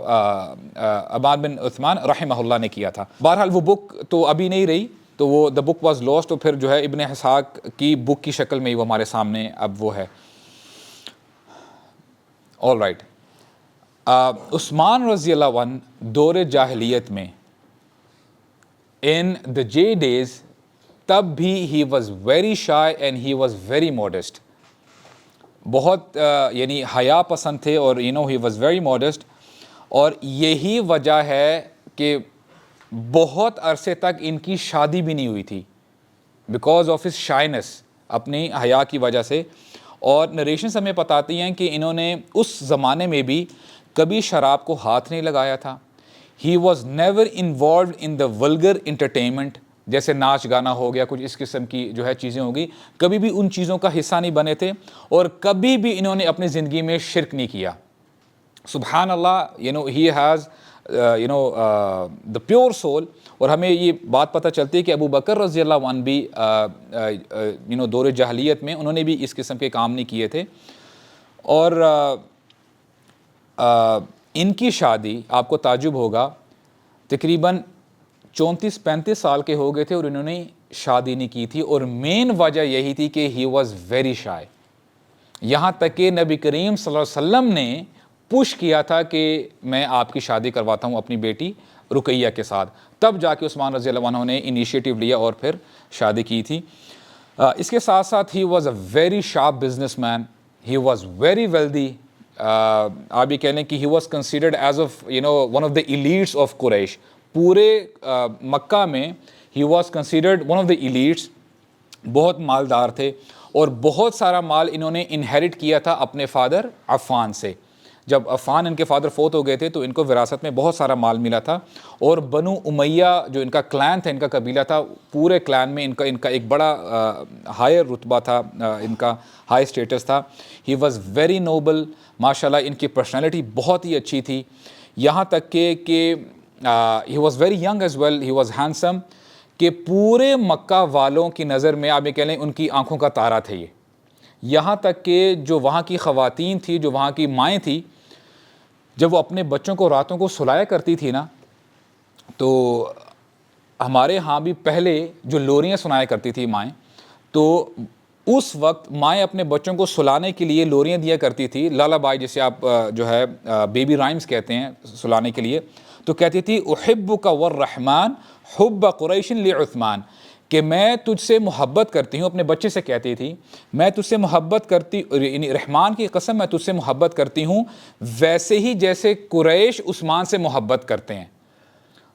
ابان بن عثمان رحمہ اللہ نے کیا تھا. بہرحال وہ بک تو ابھی نہیں رہی، تو وہ دا بک واز لاسٹ، تو پھر جو ہے ابن اسحاق کی بک کی شکل میں ہی وہ ہمارے سامنے اب وہ ہے. All right. عثمان رضی اللہ عنہ دور جاہلیت میں، in the J days، تب بھی he was very shy and he was very modest. بہت یعنی حیا پسند تھے، اور he was very modest. اور یہی وجہ ہے کہ بہت عرصے تک ان کی شادی بھی نہیں ہوئی تھی، because of his shyness، اپنی حیا کی وجہ سے. اور نریشنز ہمیں بتاتی ہیں کہ انہوں نے اس زمانے میں بھی کبھی شراب کو ہاتھ نہیں لگایا تھا. He was never involved in the vulgar entertainment، جیسے ناچ گانا ہو گیا، کچھ اس قسم کی جو ہے چیزیں ہوگی، کبھی بھی ان چیزوں کا حصہ نہیں بنے تھے، اور کبھی بھی انہوں نے اپنی زندگی میں شرک نہیں کیا. سبحان اللہ. he has the pure soul. اور ہمیں یہ بات پتہ چلتی ہے کہ ابو بکر رضی اللہ عنہ بھی دور جاہلیت میں انہوں نے بھی اس قسم کے کام نہیں کیے تھے. اور ان کی شادی، آپ کو تعجب ہوگا، تقریباً 34-35 سال کے ہو گئے تھے اور انہوں نے شادی نہیں کی تھی. اور مین وجہ یہی تھی کہ ہی واز ویری شائے. یہاں تک کہ نبی کریم صلی اللہ علیہ وسلم نے پش کیا تھا کہ میں آپ کی شادی کرواتا ہوں اپنی بیٹی رقیہ کے ساتھ، تب جا کے عثمان رضی اللہ عنہ نے انیشیٹو لیا اور پھر شادی کی تھی. اس کے ساتھ ساتھ he was a very sharp businessman, he was very wealthy. آپ یہ کہہ لیں کہ he was considered as one of the elites of قریش. پورے مکہ میں he was considered one of the elites. بہت مالدار تھے، اور بہت سارا مال انہوں نے انہیرٹ کیا تھا اپنے فادر عفان سے. جب عفان ان کے فادر فوت ہو گئے تھے تو ان کو وراثت میں بہت سارا مال ملا تھا. اور بنو امیہ جو ان کا کلان تھا، ان کا قبیلہ تھا، پورے کلان میں ان کا ایک بڑا ہائر رتبہ تھا، ان کا ہائی اسٹیٹس تھا. ہی واز ویری نوبل، ماشاء اللہ ان کی پرسنالٹی بہت ہی اچھی تھی. یہاں تک کہ he was very young as well, he was handsome, کہ پورے مکہ والوں کی نظر میں آپ یہ کہہ لیں ان کی آنکھوں کا تارا تھے یہ. یہاں تک کہ جو وہاں کی خواتین تھی، جو وہاں کی مائیں تھیں، جب وہ اپنے بچوں کو راتوں کو سلایا کرتی تھی نا، تو ہمارے ہاں بھی پہلے جو لوریاں سنایا کرتی تھی مائیں، تو اس وقت مائیں اپنے بچوں کو سلانے کے لیے لوریاں دیا کرتی تھی، لالا بائی جسے آپ جو ہے بیبی رائمز کہتے ہیں سلانے کے لیے. تو کہتی تھی احبک والرحمن حب قریش لعثمان، کہ میں تجھ سے محبت کرتی ہوں، اپنے بچے سے کہتی تھی میں تجھ سے محبت کرتی، یعنی رحمان کی قسم میں تجھ سے محبت کرتی ہوں ویسے ہی جیسے قریش عثمان سے محبت کرتے ہیں.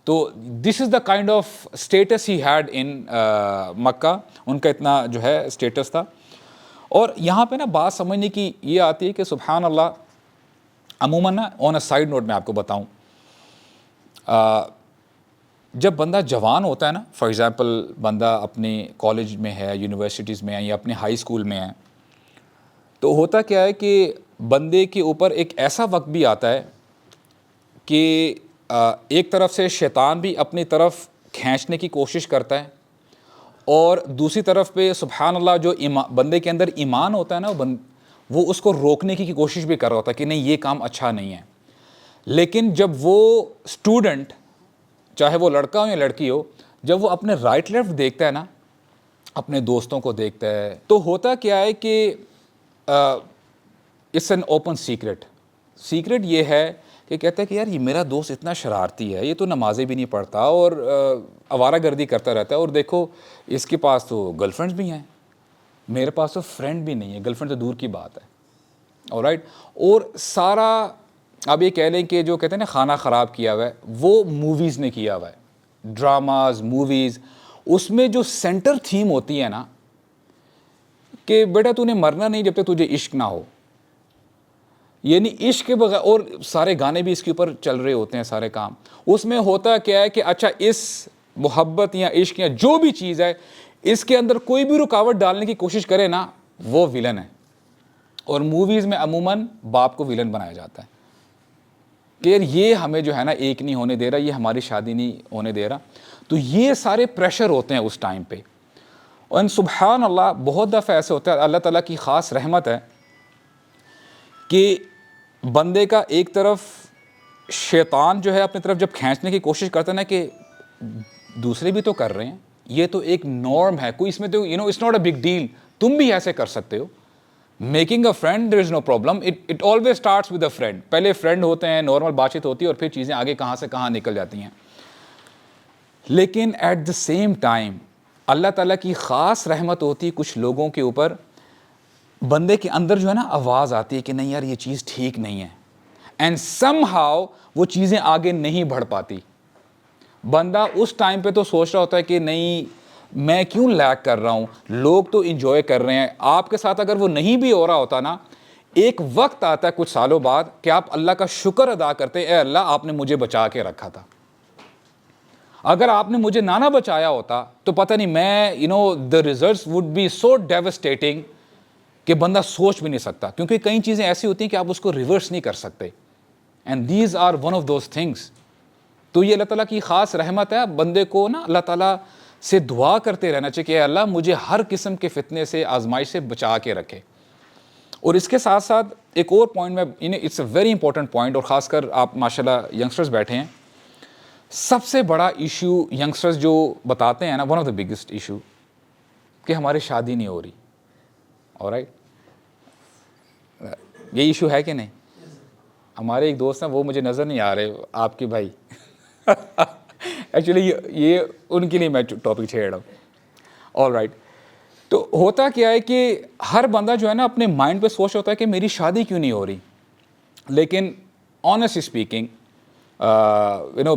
تو this is the kind of status he had in مکہ، ان کا اتنا جو ہے اسٹیٹس تھا. اور یہاں پہ نا بات سمجھنے کی یہ آتی ہے کہ سبحان اللہ، عموماً نا آن اے سائڈ نوٹ میں آپ کو بتاؤں جب بندہ جوان ہوتا ہے نا، فار ایگزامپل بندہ اپنے کالج میں ہے، یونیورسٹیز میں ہے یا اپنے ہائی اسکول میں ہے، تو ہوتا کیا ہے کہ بندے کے اوپر ایک ایسا وقت بھی آتا ہے کہ ایک طرف سے شیطان بھی اپنی طرف کھینچنے کی کوشش کرتا ہے، اور دوسری طرف پہ سبحان اللہ جو بندے کے اندر ایمان ہوتا ہے نا، وہ اس کو روکنے کی کوشش بھی کر رہا ہوتا ہے کہ نہیں یہ کام اچھا نہیں ہے. لیکن جب وہ اسٹوڈنٹ، چاہے وہ لڑکا ہو یا لڑکی ہو، جب وہ اپنے رائٹ لیفٹ دیکھتا ہے نا، اپنے دوستوں کو دیکھتا ہے، تو ہوتا کیا ہے کہ اٹس این اوپن سیکرٹ یہ ہے کہ کہتا ہے کہ یار یہ میرا دوست اتنا شرارتی ہے، یہ تو نمازیں بھی نہیں پڑھتا اور آوارہ گردی کرتا رہتا ہے، اور دیکھو اس کے پاس تو گرل فرینڈز بھی ہیں، میرے پاس تو فرینڈ بھی نہیں ہے، گرل فرینڈ تو دور کی بات ہے. آلرائٹ. اور سارا اب یہ کہہ لیں کہ جو کہتے ہیں نا کھانا خراب کیا ہوا ہے، وہ موویز نے کیا ہوا ہے، ڈراماز، موویز. اس میں جو سینٹر تھیم ہوتی ہے نا کہ بیٹا تو نے مرنا نہیں جب تک تجھے عشق نہ ہو، یعنی عشق کے بغیر، اور سارے گانے بھی اس کے اوپر چل رہے ہوتے ہیں، سارے کام. اس میں ہوتا کیا ہے کہ اچھا اس محبت یا عشق یا جو بھی چیز ہے، اس کے اندر کوئی بھی رکاوٹ ڈالنے کی کوشش کرے نا، وہ ویلن ہے. اور موویز میں عموماً باپ کو ویلن بنایا جاتا ہے کہ یار یہ ہمیں جو ہے نا ایک نہیں ہونے دے رہا، یہ ہماری شادی نہیں ہونے دے رہا. تو یہ سارے پریشر ہوتے ہیں اس ٹائم پہ. اور سبحان اللہ بہت دفعہ ایسے ہوتا ہے، اللہ تعالیٰ کی خاص رحمت ہے کہ بندے کا ایک طرف شیطان جو ہے اپنی طرف جب کھینچنے کی کوشش کرتا ہے نا کہ دوسرے بھی تو کر رہے ہیں، یہ تو ایک نارم ہے، کوئی اس میں تو it's not a big deal, تم بھی ایسے کر سکتے ہو. Making a friend there is no problem, it always starts with a friend. پہلے فرینڈ ہوتے ہیں، نارمل بات چیت ہوتی ہے، اور پھر چیزیں آگے کہاں سے کہاں نکل جاتی ہیں. لیکن ایٹ دا سیم ٹائم اللہ تعالیٰ کی خاص رحمت ہوتی ہے کچھ لوگوں کے اوپر، بندے کے اندر جو ہے نا آواز آتی ہے کہ نہیں یار یہ چیز ٹھیک نہیں ہے، اینڈ سم ہاؤ وہ چیزیں آگے نہیں بڑھ پاتی. بندہ اس ٹائم پہ تو سوچ رہا ہوتا ہے کہ نہیں میں کیوں لیک کر رہا ہوں، لوگ تو انجوائے کر رہے ہیں. آپ کے ساتھ اگر وہ نہیں بھی ہو رہا ہوتا نا، ایک وقت آتا ہے کچھ سالوں بعد کہ آپ اللہ کا شکر ادا کرتے ہیں، اے اللہ آپ نے مجھے بچا کے رکھا تھا. اگر آپ نے مجھے نہ بچایا ہوتا تو پتہ نہیں میں the results would be so devastating کہ بندہ سوچ بھی نہیں سکتا، کیونکہ کئی چیزیں ایسی ہوتی ہیں کہ آپ اس کو ریورس نہیں کر سکتے. And these are one of those things. تو یہ اللہ تعالیٰ کی خاص رحمت ہے. بندے کو نا اللہ تعالیٰ سے دعا کرتے رہنا چاہیے کہ اے اللہ مجھے ہر قسم کے فتنے سے، آزمائش سے بچا کے رکھے. اور اس کے ساتھ ساتھ ایک اور پوائنٹ میں it's a very important point, اور خاص کر آپ ماشاءاللہ ینگسٹرز بیٹھے ہیں، سب سے بڑا ایشو ینگسٹرز جو بتاتے ہیں نا، one of the biggest issue, کہ ہماری شادی نہیں ہو رہی. آلرائٹ. یہ ایشو ہے کہ نہیں؟ ہمارے ایک دوست ہیں، وہ مجھے نظر نہیں آ رہے، آپ کے بھائی ایکچولی یہ ان کے لیے میں ٹاپک چھیڑ رہا ہوں. آلرائٹ. تو ہوتا کیا ہے کہ ہر بندہ جو ہے نا اپنے مائنڈ پہ سوچ ہوتا ہے کہ میری شادی کیوں نہیں ہو رہی. لیکن honestly speaking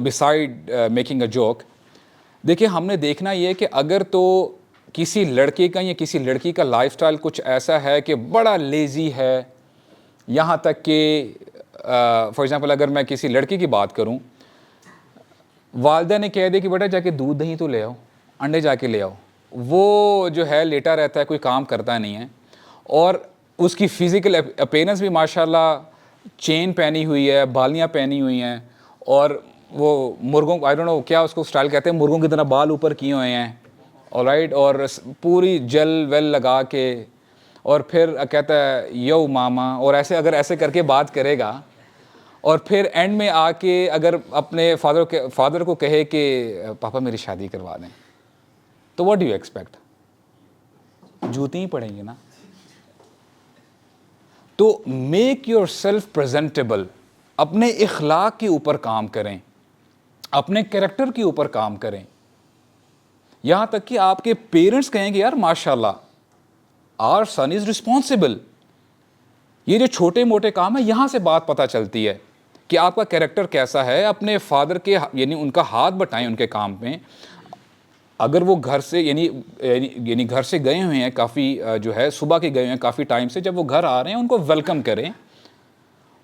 beside making a joke, دیکھیں ہم نے دیکھنا یہ ہے کہ اگر تو کسی لڑکے کا یا کسی لڑکی کا لائف سٹائل کچھ ایسا ہے کہ بڑا لیزی ہے، یہاں تک کہ فار ایگزامپل اگر میں کسی لڑکی کی بات کروں، والدہ نے کہہ دیا کہ بیٹا جا کے دودھ دہی تو لے آؤ، انڈے جا کے لے آؤ، وہ جو ہے لیٹا رہتا ہے، کوئی کام کرتا نہیں ہے، اور اس کی فزیکل اپیرنس بھی ماشاءاللہ چین پہنی ہوئی ہے، بالیاں پہنی ہوئی ہیں، اور وہ مرغوں آئی ڈونٹ نو کیا اس کو اسٹائل کہتے ہیں، مرغوں کی طرح بال اوپر کیے ہوئے ہیں. آلرائٹ. اور پوری جل ویل لگا کے، اور پھر کہتا ہے یو ماما، اور اگر ایسے کر کے بات کرے گا، اور پھر اینڈ میں آ کے اگر اپنے فادر کو کہے کہ پاپا میری شادی کروا دیں، تو واٹ ڈو یو ایکسپیکٹ؟ جوتی ہی پڑیں گے نا. تو میک یور سیلف پریزنٹیبل، اپنے اخلاق کے اوپر کام کریں، اپنے کریکٹر کے اوپر کام کریں، یہاں تک کہ آپ کے پیرنٹس کہیں گے یار ماشاء اللہ آور سن از رسپانسبل. یہ جو چھوٹے موٹے کام ہیں یہاں سے بات پتہ چلتی ہے کہ آپ کا کریکٹر کیسا ہے. اپنے فادر کے یعنی ان کا ہاتھ بٹائیں ان کے کام میں. اگر وہ گھر سے یعنی گھر سے گئے ہوئے ہیں کافی جو ہے صبح کے گئے ہوئے ہیں کافی ٹائم سے، جب وہ گھر آ رہے ہیں ان کو ویلکم کریں،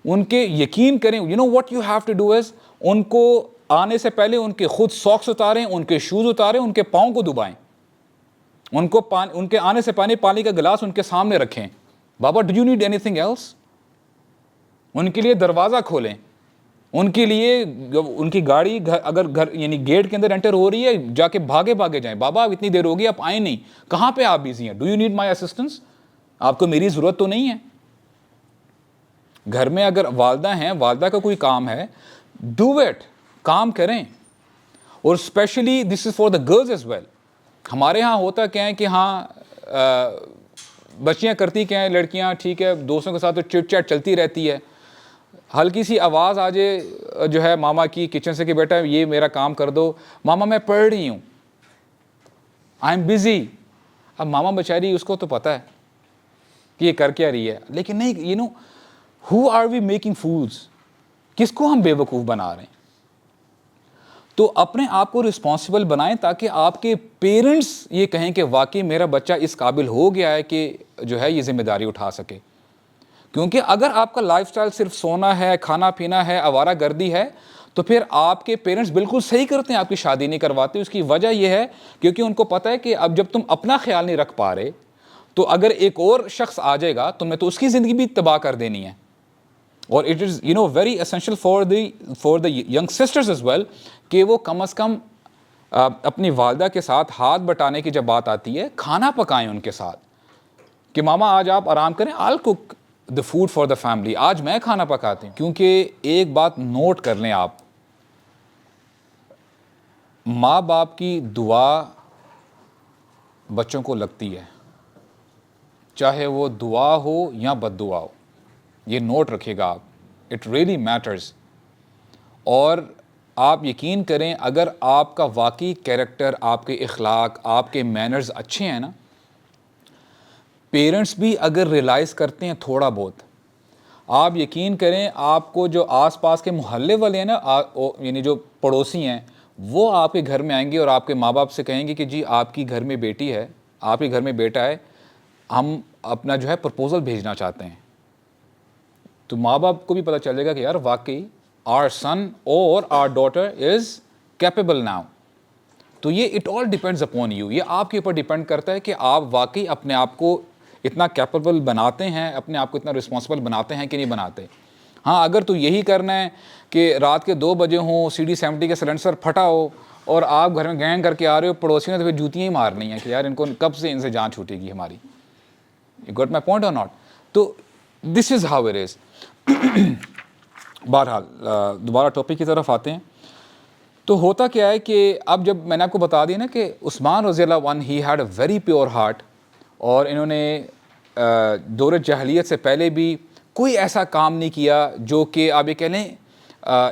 ان کے یقین کریں. You know what you have to do is ان کو آنے سے پہلے ان کے خود ساکس اتاریں, ان کے شوز اتاریں, ان کے پاؤں کو دبائیں, ان کے آنے سے پہلے پانی کا گلاس ان کے سامنے رکھیں. بابا do you need anything else? ان کے لیے دروازہ کھولیں, ان کے لیے ان کی گاڑی اگر گھر یعنی گیٹ کے اندر انٹر ہو رہی ہے جا کے بھاگے جائیں, بابا اب اتنی دیر ہوگی آپ آئیں نہیں, کہاں پہ آپ بیزی ہیں, do you need my assistance, آپ کو میری ضرورت تو نہیں ہے. گھر میں اگر والدہ ہیں, والدہ کا کوئی کام ہے, ڈو اٹ, کام کریں. اور especially this is for the girls as well. ہمارے ہاں ہوتا کیا ہے کہ ہاں بچیاں کرتی کیا ہیں, لڑکیاں ٹھیک ہے دوستوں کے ساتھ تو چٹ چیٹ چلتی رہتی ہے, ہلکی سی آواز آ جائے جو ہے ماما کی کچن سے کہ بیٹا یہ میرا کام کر دو, ماما میں پڑھ رہی ہوں, آئی ایم بزی. اب ماما بیچاری اس کو تو پتہ ہے کہ یہ کر کیا رہی ہے, لیکن نہیں, you know who are we making fools, کس کو ہم بے وقوف بنا رہے ہیں. تو اپنے آپ کو رسپانسبل بنائیں تاکہ آپ کے پیرنٹس یہ کہیں کہ واقعی میرا بچہ اس قابل ہو گیا ہے کہ جو ہے یہ ذمہ داری اٹھا سکے. کیونکہ اگر آپ کا لائف سٹائل صرف سونا ہے, کھانا پینا ہے, آوارہ گردی ہے, تو پھر آپ کے پیرنٹس بالکل صحیح کرتے ہیں, آپ کی شادی نہیں کرواتے. اس کی وجہ یہ ہے کیونکہ ان کو پتہ ہے کہ اب جب تم اپنا خیال نہیں رکھ پا رہے تو اگر ایک اور شخص آ جائے گا تمہیں تو اس کی زندگی بھی تباہ کر دینی ہے. اور it is you know very essential for the young sisters as well کہ وہ کم از کم اپنی والدہ کے ساتھ ہاتھ بٹانے کی جب بات آتی ہے, کھانا پکائیں ان کے ساتھ کہ ماما آج آپ آرام کریں, I'll cook the food for the family, آج میں کھانا پکاتی ہوں. کیونکہ ایک بات نوٹ کر لیں آپ, ماں باپ کی دعا بچوں کو لگتی ہے, چاہے وہ دعا ہو یا بد دعا ہو, یہ نوٹ رکھیے گا آپ, اٹ ریئلی میٹرز. اور آپ یقین کریں اگر آپ کا واقعی کیریکٹر, آپ کے اخلاق, آپ کے مینرز اچھے ہیں نا, پیرنٹس بھی اگر ریلائز کرتے ہیں تھوڑا بہت, آپ یقین کریں آپ کو جو آس پاس کے محلے والے ہیں نا, یعنی جو پڑوسی ہیں, وہ آپ کے گھر میں آئیں گے اور آپ کے ماں باپ سے کہیں گے کہ جی آپ کی گھر میں بیٹی ہے, آپ کے گھر میں بیٹا ہے, ہم اپنا جو ہے پرپوزل بھیجنا چاہتے ہیں. تو ماں باپ کو بھی پتہ چل جائے گا کہ یار واقعی our son or our daughter is capable now. تو یہ it all depends upon you, یہ آپ کے اوپر ڈپینڈ کرتا ہے کہ آپ واقعی اپنے آپ کو اتنا کیپیبل بناتے ہیں, اپنے آپ کو اتنا رسپانسبل بناتے ہیں کہ نہیں بناتے. ہاں اگر تو یہی کرنا ہے کہ رات کے 2 بجے ہوں, CD-70 کا سلنڈر پھٹا ہو اور آپ گھر میں گینگ کر کے آ رہے ہو, پڑوسیوں نے تو پھر جوتیاں ہی مارنی ہیں کہ یار ان کو کب سے ان سے جان چھوٹے گی ہماری. You got my point or not? تو this is how it is. بہرحال دوبارہ ٹاپک کی طرف آتے ہیں. تو ہوتا کیا ہے کہ اب جب میں نے آپ کو بتا دیا نا کہ عثمان رضی اللہ عنہ he had a very pure heart, اور انہوں نے دور جاہلیت سے پہلے بھی کوئی ایسا کام نہیں کیا جو کہ آپ یہ کہہ لیں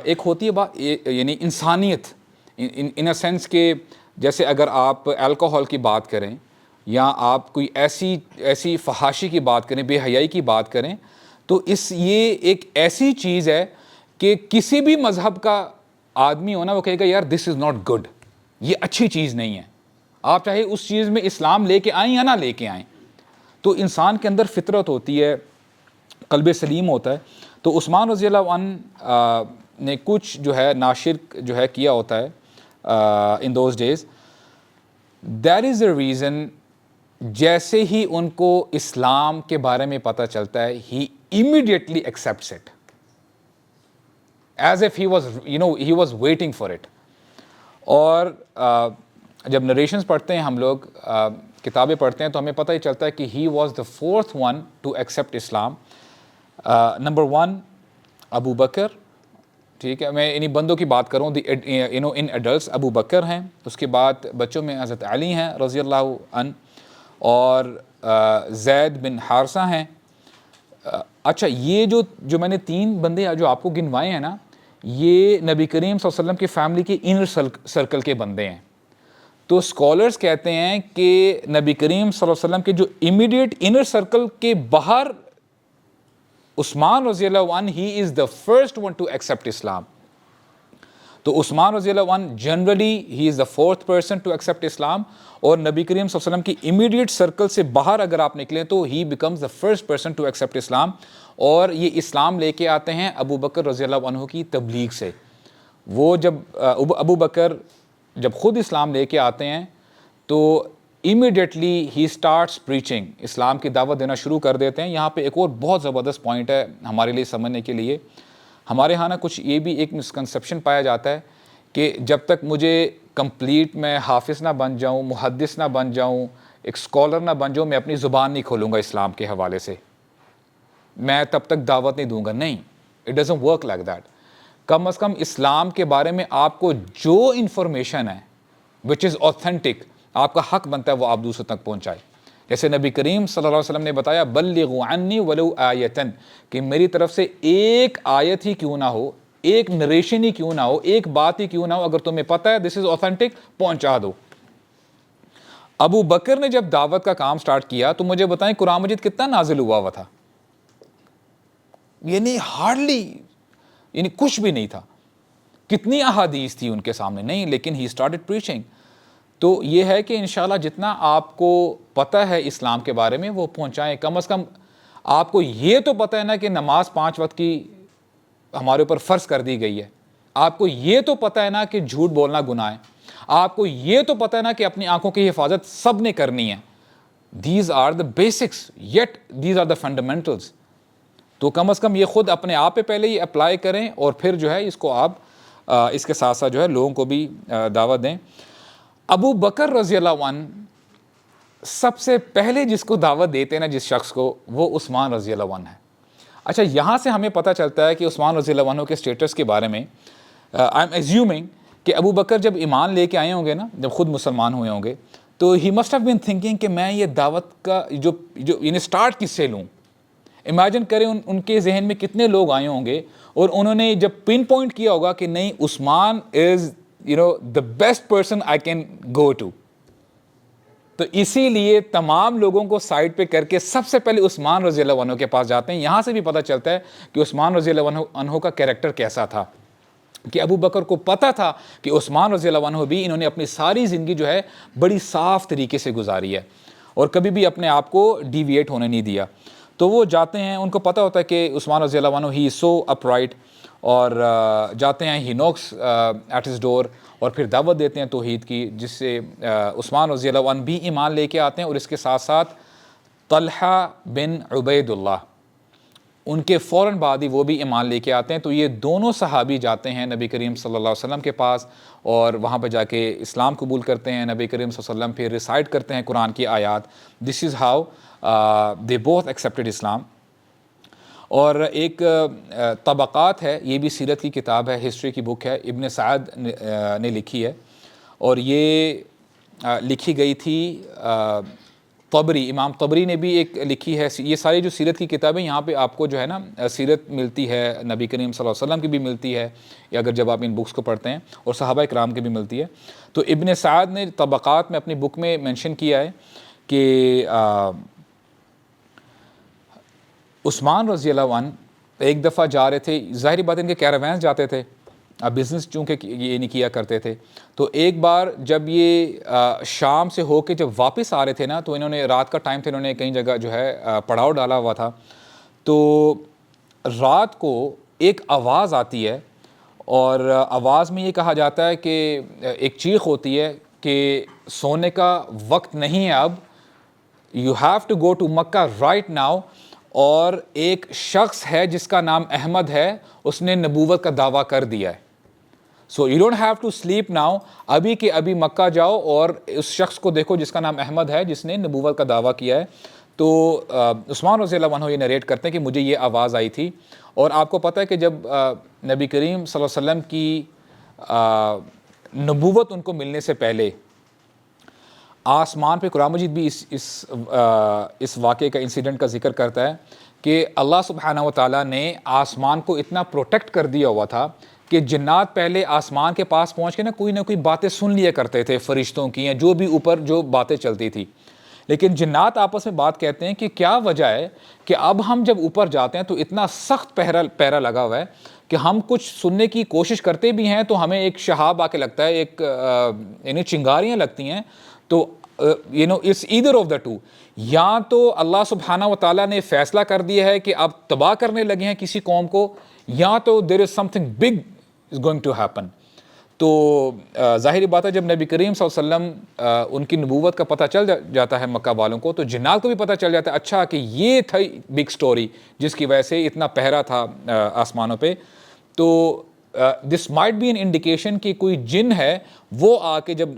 ایک ہوتی ہے بات یعنی انسانیت ان اے سینس کہ جیسے اگر آپ الکوہول کی بات کریں یا آپ کوئی ایسی فحاشی کی بات کریں, بے حیائی کی بات کریں, تو یہ ایک ایسی چیز ہے کہ کسی بھی مذہب کا آدمی ہونا وہ کہے گا یار دس از ناٹ گڈ, یہ اچھی چیز نہیں ہے. آپ چاہے اس چیز میں اسلام لے کے آئیں یا نہ لے کے آئیں, تو انسان کے اندر فطرت ہوتی ہے, قلب سلیم ہوتا ہے. تو عثمان رضی اللہ عنہ نے کچھ جو ہے ناشرک جو ہے کیا ہوتا ہے in those days. That is a reason جیسے ہی ان کو اسلام کے بارے میں پتہ چلتا ہے ہی immediately accepts it as if he was waiting for it. اور جب نریشنز پڑھتے ہیں ہم لوگ, کتابیں پڑھتے ہیں, تو ہمیں پتہ ہی چلتا ہے کہ he was the 4th one to accept Islam. Number 1 ابو بکر, ٹھیک ہے, میں انہی بندوں کی بات کروں, ان ایڈلٹس ابو بکر ہیں, اس کے بعد بچوں میں حضرت علی ہیں رضی اللہ عنہ, اور زید بن حارثہ ہیں. اچھا یہ جو میں نے 3 بندے جو آپ کو گنوائے ہیں نا, یہ نبی کریم صلی اللہ علیہ وسلم کی فیملی کے انر سرکل کے بندے ہیں. تو اسکالرز کہتے ہیں کہ نبی کریم صلی اللہ علیہ وسلم کے جو امیڈیٹ انر سرکل کے باہر عثمان رضی اللہ عنہ he is the first one to accept Islam. تو عثمان رضی اللہ عنہ generally he is the 4th person to accept Islam, اور نبی کریم صلی اللہ علیہ وسلم کی امیڈیٹ سرکل سے باہر اگر آپ نکلیں تو he becomes the first person to accept Islam. اور یہ اسلام لے کے آتے ہیں ابو بکر رضی اللہ عنہ کی تبلیغ سے. وہ جب ابو بکر جب خود اسلام لے کے آتے ہیں تو امیڈیٹلی ہی اسٹارٹس پریچنگ، اسلام کی دعوت دینا شروع کر دیتے ہیں۔ یہاں پہ ایک اور بہت زبردست پوائنٹ ہے ہمارے لیے سمجھنے کے لیے۔ ہمارے ہاں نا کچھ یہ بھی ایک مسکنسیپشن پایا جاتا ہے کہ جب تک مجھے کمپلیٹ میں حافظ نہ بن جاؤں، محدث نہ بن جاؤں، ایک اسکالر نہ بن جاؤں، میں اپنی زبان نہیں کھولوں گا اسلام کے حوالے سے، میں تب تک دعوت نہیں دوں گا۔ نہیں، it doesn't work like that. کم از کم اسلام کے بارے میں آپ کو جو انفارمیشن ہے وچ از اوتھینٹک، آپ کا حق بنتا ہے وہ آپ دوسروں تک پہنچائے۔ جیسے نبی کریم صلی اللہ علیہ وسلم نے بتایا بلغوا عنی ولو آیتن، کہ میری طرف سے ایک آیت ہی کیوں نہ ہو، ایک نریشن ہی کیوں نہ ہو، ایک بات ہی کیوں نہ ہو، اگر تمہیں پتہ ہے دس از اوتھینٹک، پہنچا دو۔ ابو بکر نے جب دعوت کا کام سٹارٹ کیا تو مجھے بتائیں قرآن مجید کتنا نازل ہوا تھا؟ یعنی ہارڈلی، یعنی کچھ بھی نہیں تھا۔ کتنی احادیث تھی ان کے سامنے؟ نہیں، لیکن ہی اسٹارٹڈ پریچنگ۔ تو یہ ہے کہ انشاءاللہ جتنا آپ کو پتہ ہے اسلام کے بارے میں وہ پہنچائیں۔ کم از کم آپ کو یہ تو پتہ ہے نا کہ نماز 5 وقت کی ہمارے اوپر فرض کر دی گئی ہے۔ آپ کو یہ تو پتہ ہے نا کہ جھوٹ بولنا گناہ ہے۔ آپ کو یہ تو پتہ ہے نا کہ اپنی آنکھوں کی حفاظت سب نے کرنی ہے۔ These are the basics yet these are the fundamentals. تو کم از کم یہ خود اپنے آپ پہ پہلے ہی اپلائی کریں اور پھر جو ہے اس کو آپ اس کے ساتھ ساتھ جو ہے لوگوں کو بھی دعوت دیں۔ ابو بکر رضی اللہ عنہ سب سے پہلے جس کو دعوت دیتے ہیں نا، جس شخص کو، وہ عثمان رضی اللہ عنہ ہے۔ اچھا، یہاں سے ہمیں پتہ چلتا ہے کہ عثمان رضی اللہ عنہ کے اسٹیٹس کے بارے میں آئی ایم ایزیومنگ کہ ابو بکر جب ایمان لے کے آئے ہوں گے نا، جب خود مسلمان ہوئے ہوں گے، تو he must have been thinking کہ میں یہ دعوت کا جو یعنی اسٹارٹ کس سے لوں۔ امیجن کریں ان کے ذہن میں کتنے لوگ آئے ہوں گے اور انہوں نے جب پن پوائنٹ کیا ہوگا کہ نہیں، عثمان از the best person I can go to، تو اسی لیے تمام لوگوں کو سائڈ پہ کر کے سب سے پہلے عثمان رضی اللہ عنہ کے پاس جاتے ہیں۔ یہاں سے بھی پتہ چلتا ہے کہ عثمان رضی اللہ عنہ کا کیریکٹر کیسا تھا، کہ ابو بکر کو پتہ تھا کہ عثمان رضی اللہ عنہ بھی انہوں نے اپنی ساری زندگی جو ہے بڑی صاف طریقے سے گزاری ہے اور کبھی بھی اپنے آپ کو ڈیویٹ ہونے نہیں دیا۔ تو وہ جاتے ہیں، ان کو پتہ ہوتا ہے کہ عثمان رضی اللہ عنہ ہی سو اپ رائٹ، اور جاتے ہیں، ہی نوکس ایٹ ہز ڈور، اور پھر دعوت دیتے ہیں توحید کی، جس سے عثمان رضی اللہ عنہ بھی ایمان لے کے آتے ہیں، اور اس کے ساتھ ساتھ طلحہ بن عبید اللہ، ان کے فوراً بعد ہی وہ بھی ایمان لے کے آتے ہیں۔ تو یہ دونوں صحابی جاتے ہیں نبی کریم صلی اللہ علیہ وسلم کے پاس اور وہاں پہ جا کے اسلام قبول کرتے ہیں۔ نبی کریم صلی اللہ علیہ وسلم پھر ریسائٹ کرتے ہیں قرآن کی آیات، this is how they both accepted Islam. اور ایک طبقات ہے، یہ بھی سیرت کی کتاب ہے، ہسٹری کی بک ہے، ابن سعد نے لکھی ہے، اور یہ لکھی گئی تھی طبری، امام طبری نے بھی ایک لکھی ہے۔ یہ ساری جو سیرت کی کتابیں، یہاں پہ آپ کو جو ہے نا سیرت ملتی ہے، نبی کریم صلی اللہ علیہ وسلم کی بھی ملتی ہے، یا اگر جب آپ ان بکس کو پڑھتے ہیں، اور صحابہ کرام کی بھی ملتی ہے۔ تو ابن سعد نے طبقات میں اپنی بک میں مینشن کیا ہے کہ عثمان رضی اللہ عنہ ایک دفعہ جا رہے تھے، ظاہری بات ان کے کیراوینز جاتے تھے، بزنس چونکہ یہ نہیں کیا کرتے تھے، تو ایک بار جب یہ شام سے ہو کے جب واپس آ رہے تھے نا، تو انہوں نے رات کا ٹائم تھا، انہوں نے کئی جگہ جو ہے پڑاؤ ڈالا ہوا تھا، تو رات کو ایک آواز آتی ہے، اور آواز میں یہ کہا جاتا ہے کہ ایک چیخ ہوتی ہے کہ سونے کا وقت نہیں ہے اب، you have to go to Mecca right now, اور ایک شخص ہے جس کا نام احمد ہے، اس نے نبوت کا دعویٰ کر دیا ہے، so you don't have to sleep now, ابھی کہ ابھی مکہ جاؤ اور اس شخص کو دیکھو جس کا نام احمد ہے، جس نے نبوت کا دعویٰ کیا ہے۔ تو عثمان رضی اللہ عنہ یہ نریٹ کرتے ہیں کہ مجھے یہ آواز آئی تھی، اور آپ کو پتہ ہے کہ جب نبی کریم صلی اللہ علیہ وسلم کی نبوت ان کو ملنے سے پہلے آسمان پہ، قرآن مجید بھی اس واقعے کا انسیڈنٹ کا ذکر کرتا ہے کہ اللہ سبحانہ و تعالیٰ نے آسمان کو اتنا پروٹیکٹ کر دیا ہوا تھا کہ جنات پہلے آسمان کے پاس پہنچ کے نا کوئی نہ کوئی باتیں سن لیا کرتے تھے فرشتوں کی، یا جو بھی اوپر جو باتیں چلتی تھی، لیکن جنات آپس میں بات کہتے ہیں کہ کیا وجہ ہے کہ اب ہم جب اوپر جاتے ہیں تو اتنا سخت پہرا لگا ہوا ہے کہ ہم کچھ سننے کی کوشش کرتے بھی ہیں تو ہمیں ایک شہاب آ کے لگتا ہے، ایک یعنی چنگاریاں لگتی ہیں، تو it's either of the two, یا تو اللہ سبحانہ و تعالیٰ نے فیصلہ کر دیا ہے کہ اب تباہ کرنے لگے ہیں کسی قوم کو، یا تو there is something big is going to happen. تو ظاہری بات ہے جب نبی کریم صلی اللہ علیہ وسلم ان کی نبوت کا پتہ چل جاتا ہے مکہ والوں کو، تو جنات کو بھی پتہ چل جاتا ہے اچھا کہ یہ تھی بگ سٹوری جس کی وجہ سے اتنا پہرا تھا آسمانوں پہ. تو this might be an indication کہ کوئی جن ہے وہ آ کے، جب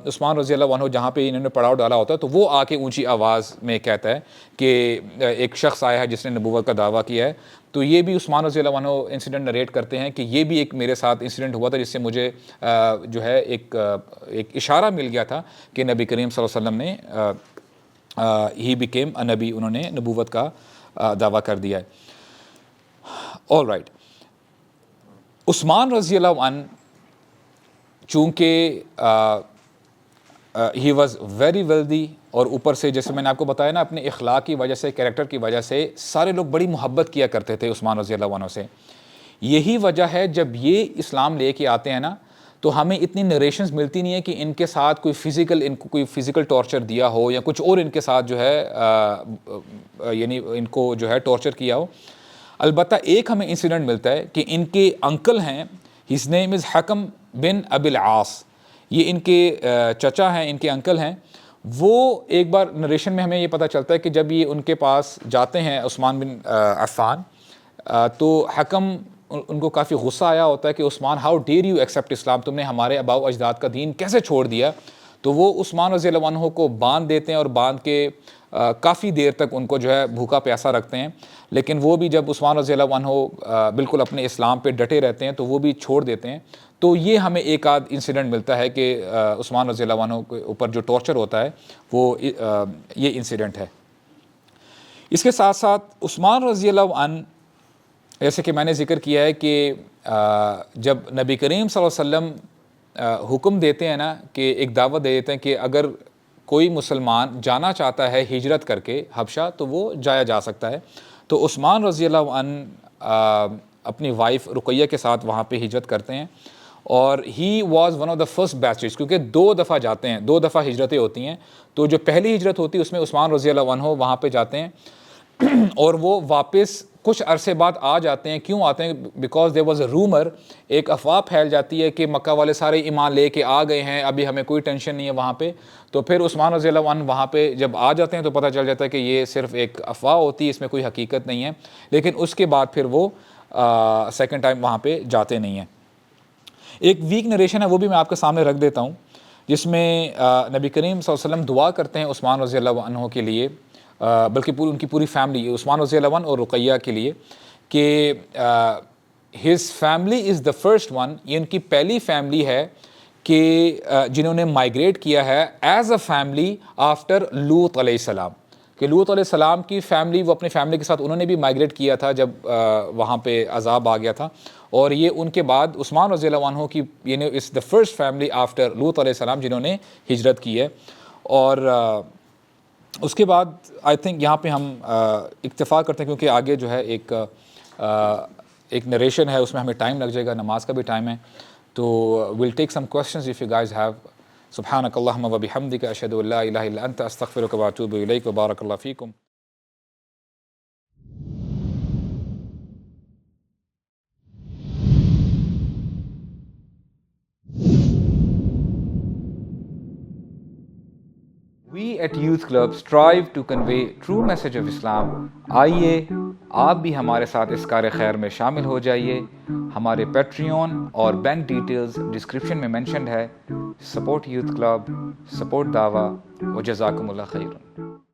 عثمان رضی اللہ عنہ جہاں پہ انہوں نے پڑاؤ ڈالا ہوتا ہے تو وہ آ کے اونچی آواز میں کہتا ہے کہ ایک شخص آیا ہے جس نے نبوت کا دعویٰ کیا ہے. تو یہ بھی عثمان رضی اللہ عنہ انسیڈنٹ نریٹ کرتے ہیں کہ یہ بھی ایک میرے ساتھ انسیڈنٹ ہوا تھا جس سے مجھے جو ہے ایک اشارہ مل گیا تھا کہ نبی کریم صلی اللہ علیہ وسلم نے ہی بیکیم اے نبی، انہوں نے نبوت کا دعویٰ کر دیا ہے. All right. عثمان رضی اللہ عنہ چونکہ ہی واز ویری ویلدی، اور اوپر سے جیسے میں نے آپ کو بتایا نا اپنے اخلاق کی وجہ سے، کیریکٹر کی وجہ سے سارے لوگ بڑی محبت کیا کرتے تھے عثمان رضی اللہ عنہ سے. یہی وجہ ہے جب یہ اسلام لے کے آتے ہیں نا تو ہمیں اتنی نریشنز ملتی نہیں ہے کہ ان کے ساتھ ان کو کوئی فزیکل ٹارچر دیا ہو یا کچھ اور ان کے ساتھ جو ہے یعنی ان کو جو ہے ٹارچر کیا ہو. البتہ ایک ہمیں انسیڈنٹ ملتا ہے کہ ان کے انکل ہیں، ہز نیم از حکم بن ابی العاص، یہ ان کے چچا ہیں، ان کے انکل ہیں. وہ ایک بار نریشن میں ہمیں یہ پتہ چلتا ہے کہ جب یہ ان کے پاس جاتے ہیں عثمان بن عفان، تو حکم ان کو کافی غصہ آیا ہوتا ہے کہ عثمان ہاؤ ڈیئر یو ایکسیپٹ اسلام، تم نے ہمارے آباء و اجداد کا دین کیسے چھوڑ دیا. تو وہ عثمان رضی اللہ عنہ کو باندھ دیتے ہیں اور باندھ کے کافی دیر تک ان کو جو ہے بھوکا پیاسا رکھتے ہیں. لیکن وہ بھی جب عثمان رضی اللہ عنہ بالکل اپنے اسلام پہ ڈٹے رہتے ہیں تو وہ بھی چھوڑ دیتے ہیں. تو یہ ہمیں ایک آدھ انسیڈنٹ ملتا ہے کہ عثمان رضی اللہ عنہ کے اوپر جو ٹارچر ہوتا ہے وہ یہ انسیڈنٹ ہے. اس کے ساتھ ساتھ عثمان رضی اللہ عنہ، جیسے کہ میں نے ذکر کیا ہے کہ جب نبی کریم صلی اللہ علیہ وسلم حکم دیتے ہیں نا کہ ایک دعوت دے دیتے ہیں کہ اگر کوئی مسلمان جانا چاہتا ہے ہجرت کر کے حبشہ تو وہ جایا جا سکتا ہے. تو عثمان رضی اللہ عنہ اپنی وائف رقیہ کے ساتھ وہاں پہ ہجرت کرتے ہیں، اور he was one of the first batches, کیونکہ 2 دفعہ جاتے ہیں، 2 دفعہ ہجرتیں ہوتی ہیں. تو جو پہلی ہجرت ہوتی ہے اس میں عثمان رضی اللہ عنہ وہاں پہ جاتے ہیں اور وہ واپس کچھ عرصے بعد آ جاتے ہیں. کیوں آتے ہیں؟ Because there was a rumour, ایک افواہ پھیل جاتی ہے کہ مکہ والے سارے ایمان لے کے آ گئے ہیں، ابھی ہمیں کوئی ٹینشن نہیں ہے وہاں پہ. تو پھر عثمان رضی اللہ عنہ وہاں پہ جب آ جاتے ہیں تو پتہ چل جاتا ہے کہ یہ صرف ایک افواہ ہوتی ہے، اس میں کوئی حقیقت نہیں ہے. لیکن اس کے بعد پھر وہ سیکنڈ ٹائم وہاں پہ جاتے نہیں ہیں. ایک ویک نریشن ہے، وہ بھی میں آپ کے سامنے رکھ دیتا ہوں، جس میں نبی کریم صلی اللہ علیہ وسلم دعا کرتے ہیں عثمان رضی اللہ عنہ کے لیے، بلکہ ان کی پوری فیملی، عثمان رضی اللہ عنہ اور رقیہ کے لیے، کہ his family is the first one, یہ ان کی پہلی فیملی ہے کہ جنہوں نے مائیگریٹ کیا ہے ایز اے فیملی آفٹر لوط علیہ السلام. کہ لوط علیہ السلام کی فیملی، وہ اپنی فیملی کے ساتھ انہوں نے بھی مائیگریٹ کیا تھا جب وہاں پہ عذاب آ گیا تھا، اور یہ ان کے بعد عثمان رضی اللہ عنہ کی یعنی اس دا فرسٹ فیملی آفٹر لوط علیہ السلام جنہوں نے ہجرت کی ہے. اور اس کے بعد آئی تھنک یہاں پہ ہم اکتفا کرتے ہیں کیونکہ آگے جو ہے ایک نریشن ہے، اس میں ہمیں ٹائم لگ جائے گا، نماز کا بھی ٹائم ہے. تو we'll take some questions if you guys have. سبحانک اللہم و بحمدک، اشہد ان لا الہ الا انت، استغفرک و اتوب الیک، و بارک اللہ فیکم. We at Youth Club strive to convey true message of Islam. آئیے آپ بھی ہمارے ساتھ اس کار خیر میں شامل ہو جائیے. ہمارے پیٹریون اور بینک ڈیٹیلز ڈسکرپشن میں مینشنڈ ہے. سپورٹ یوتھ کلب، سپورٹ دعویٰ، و جزاکم اللہ خیرا.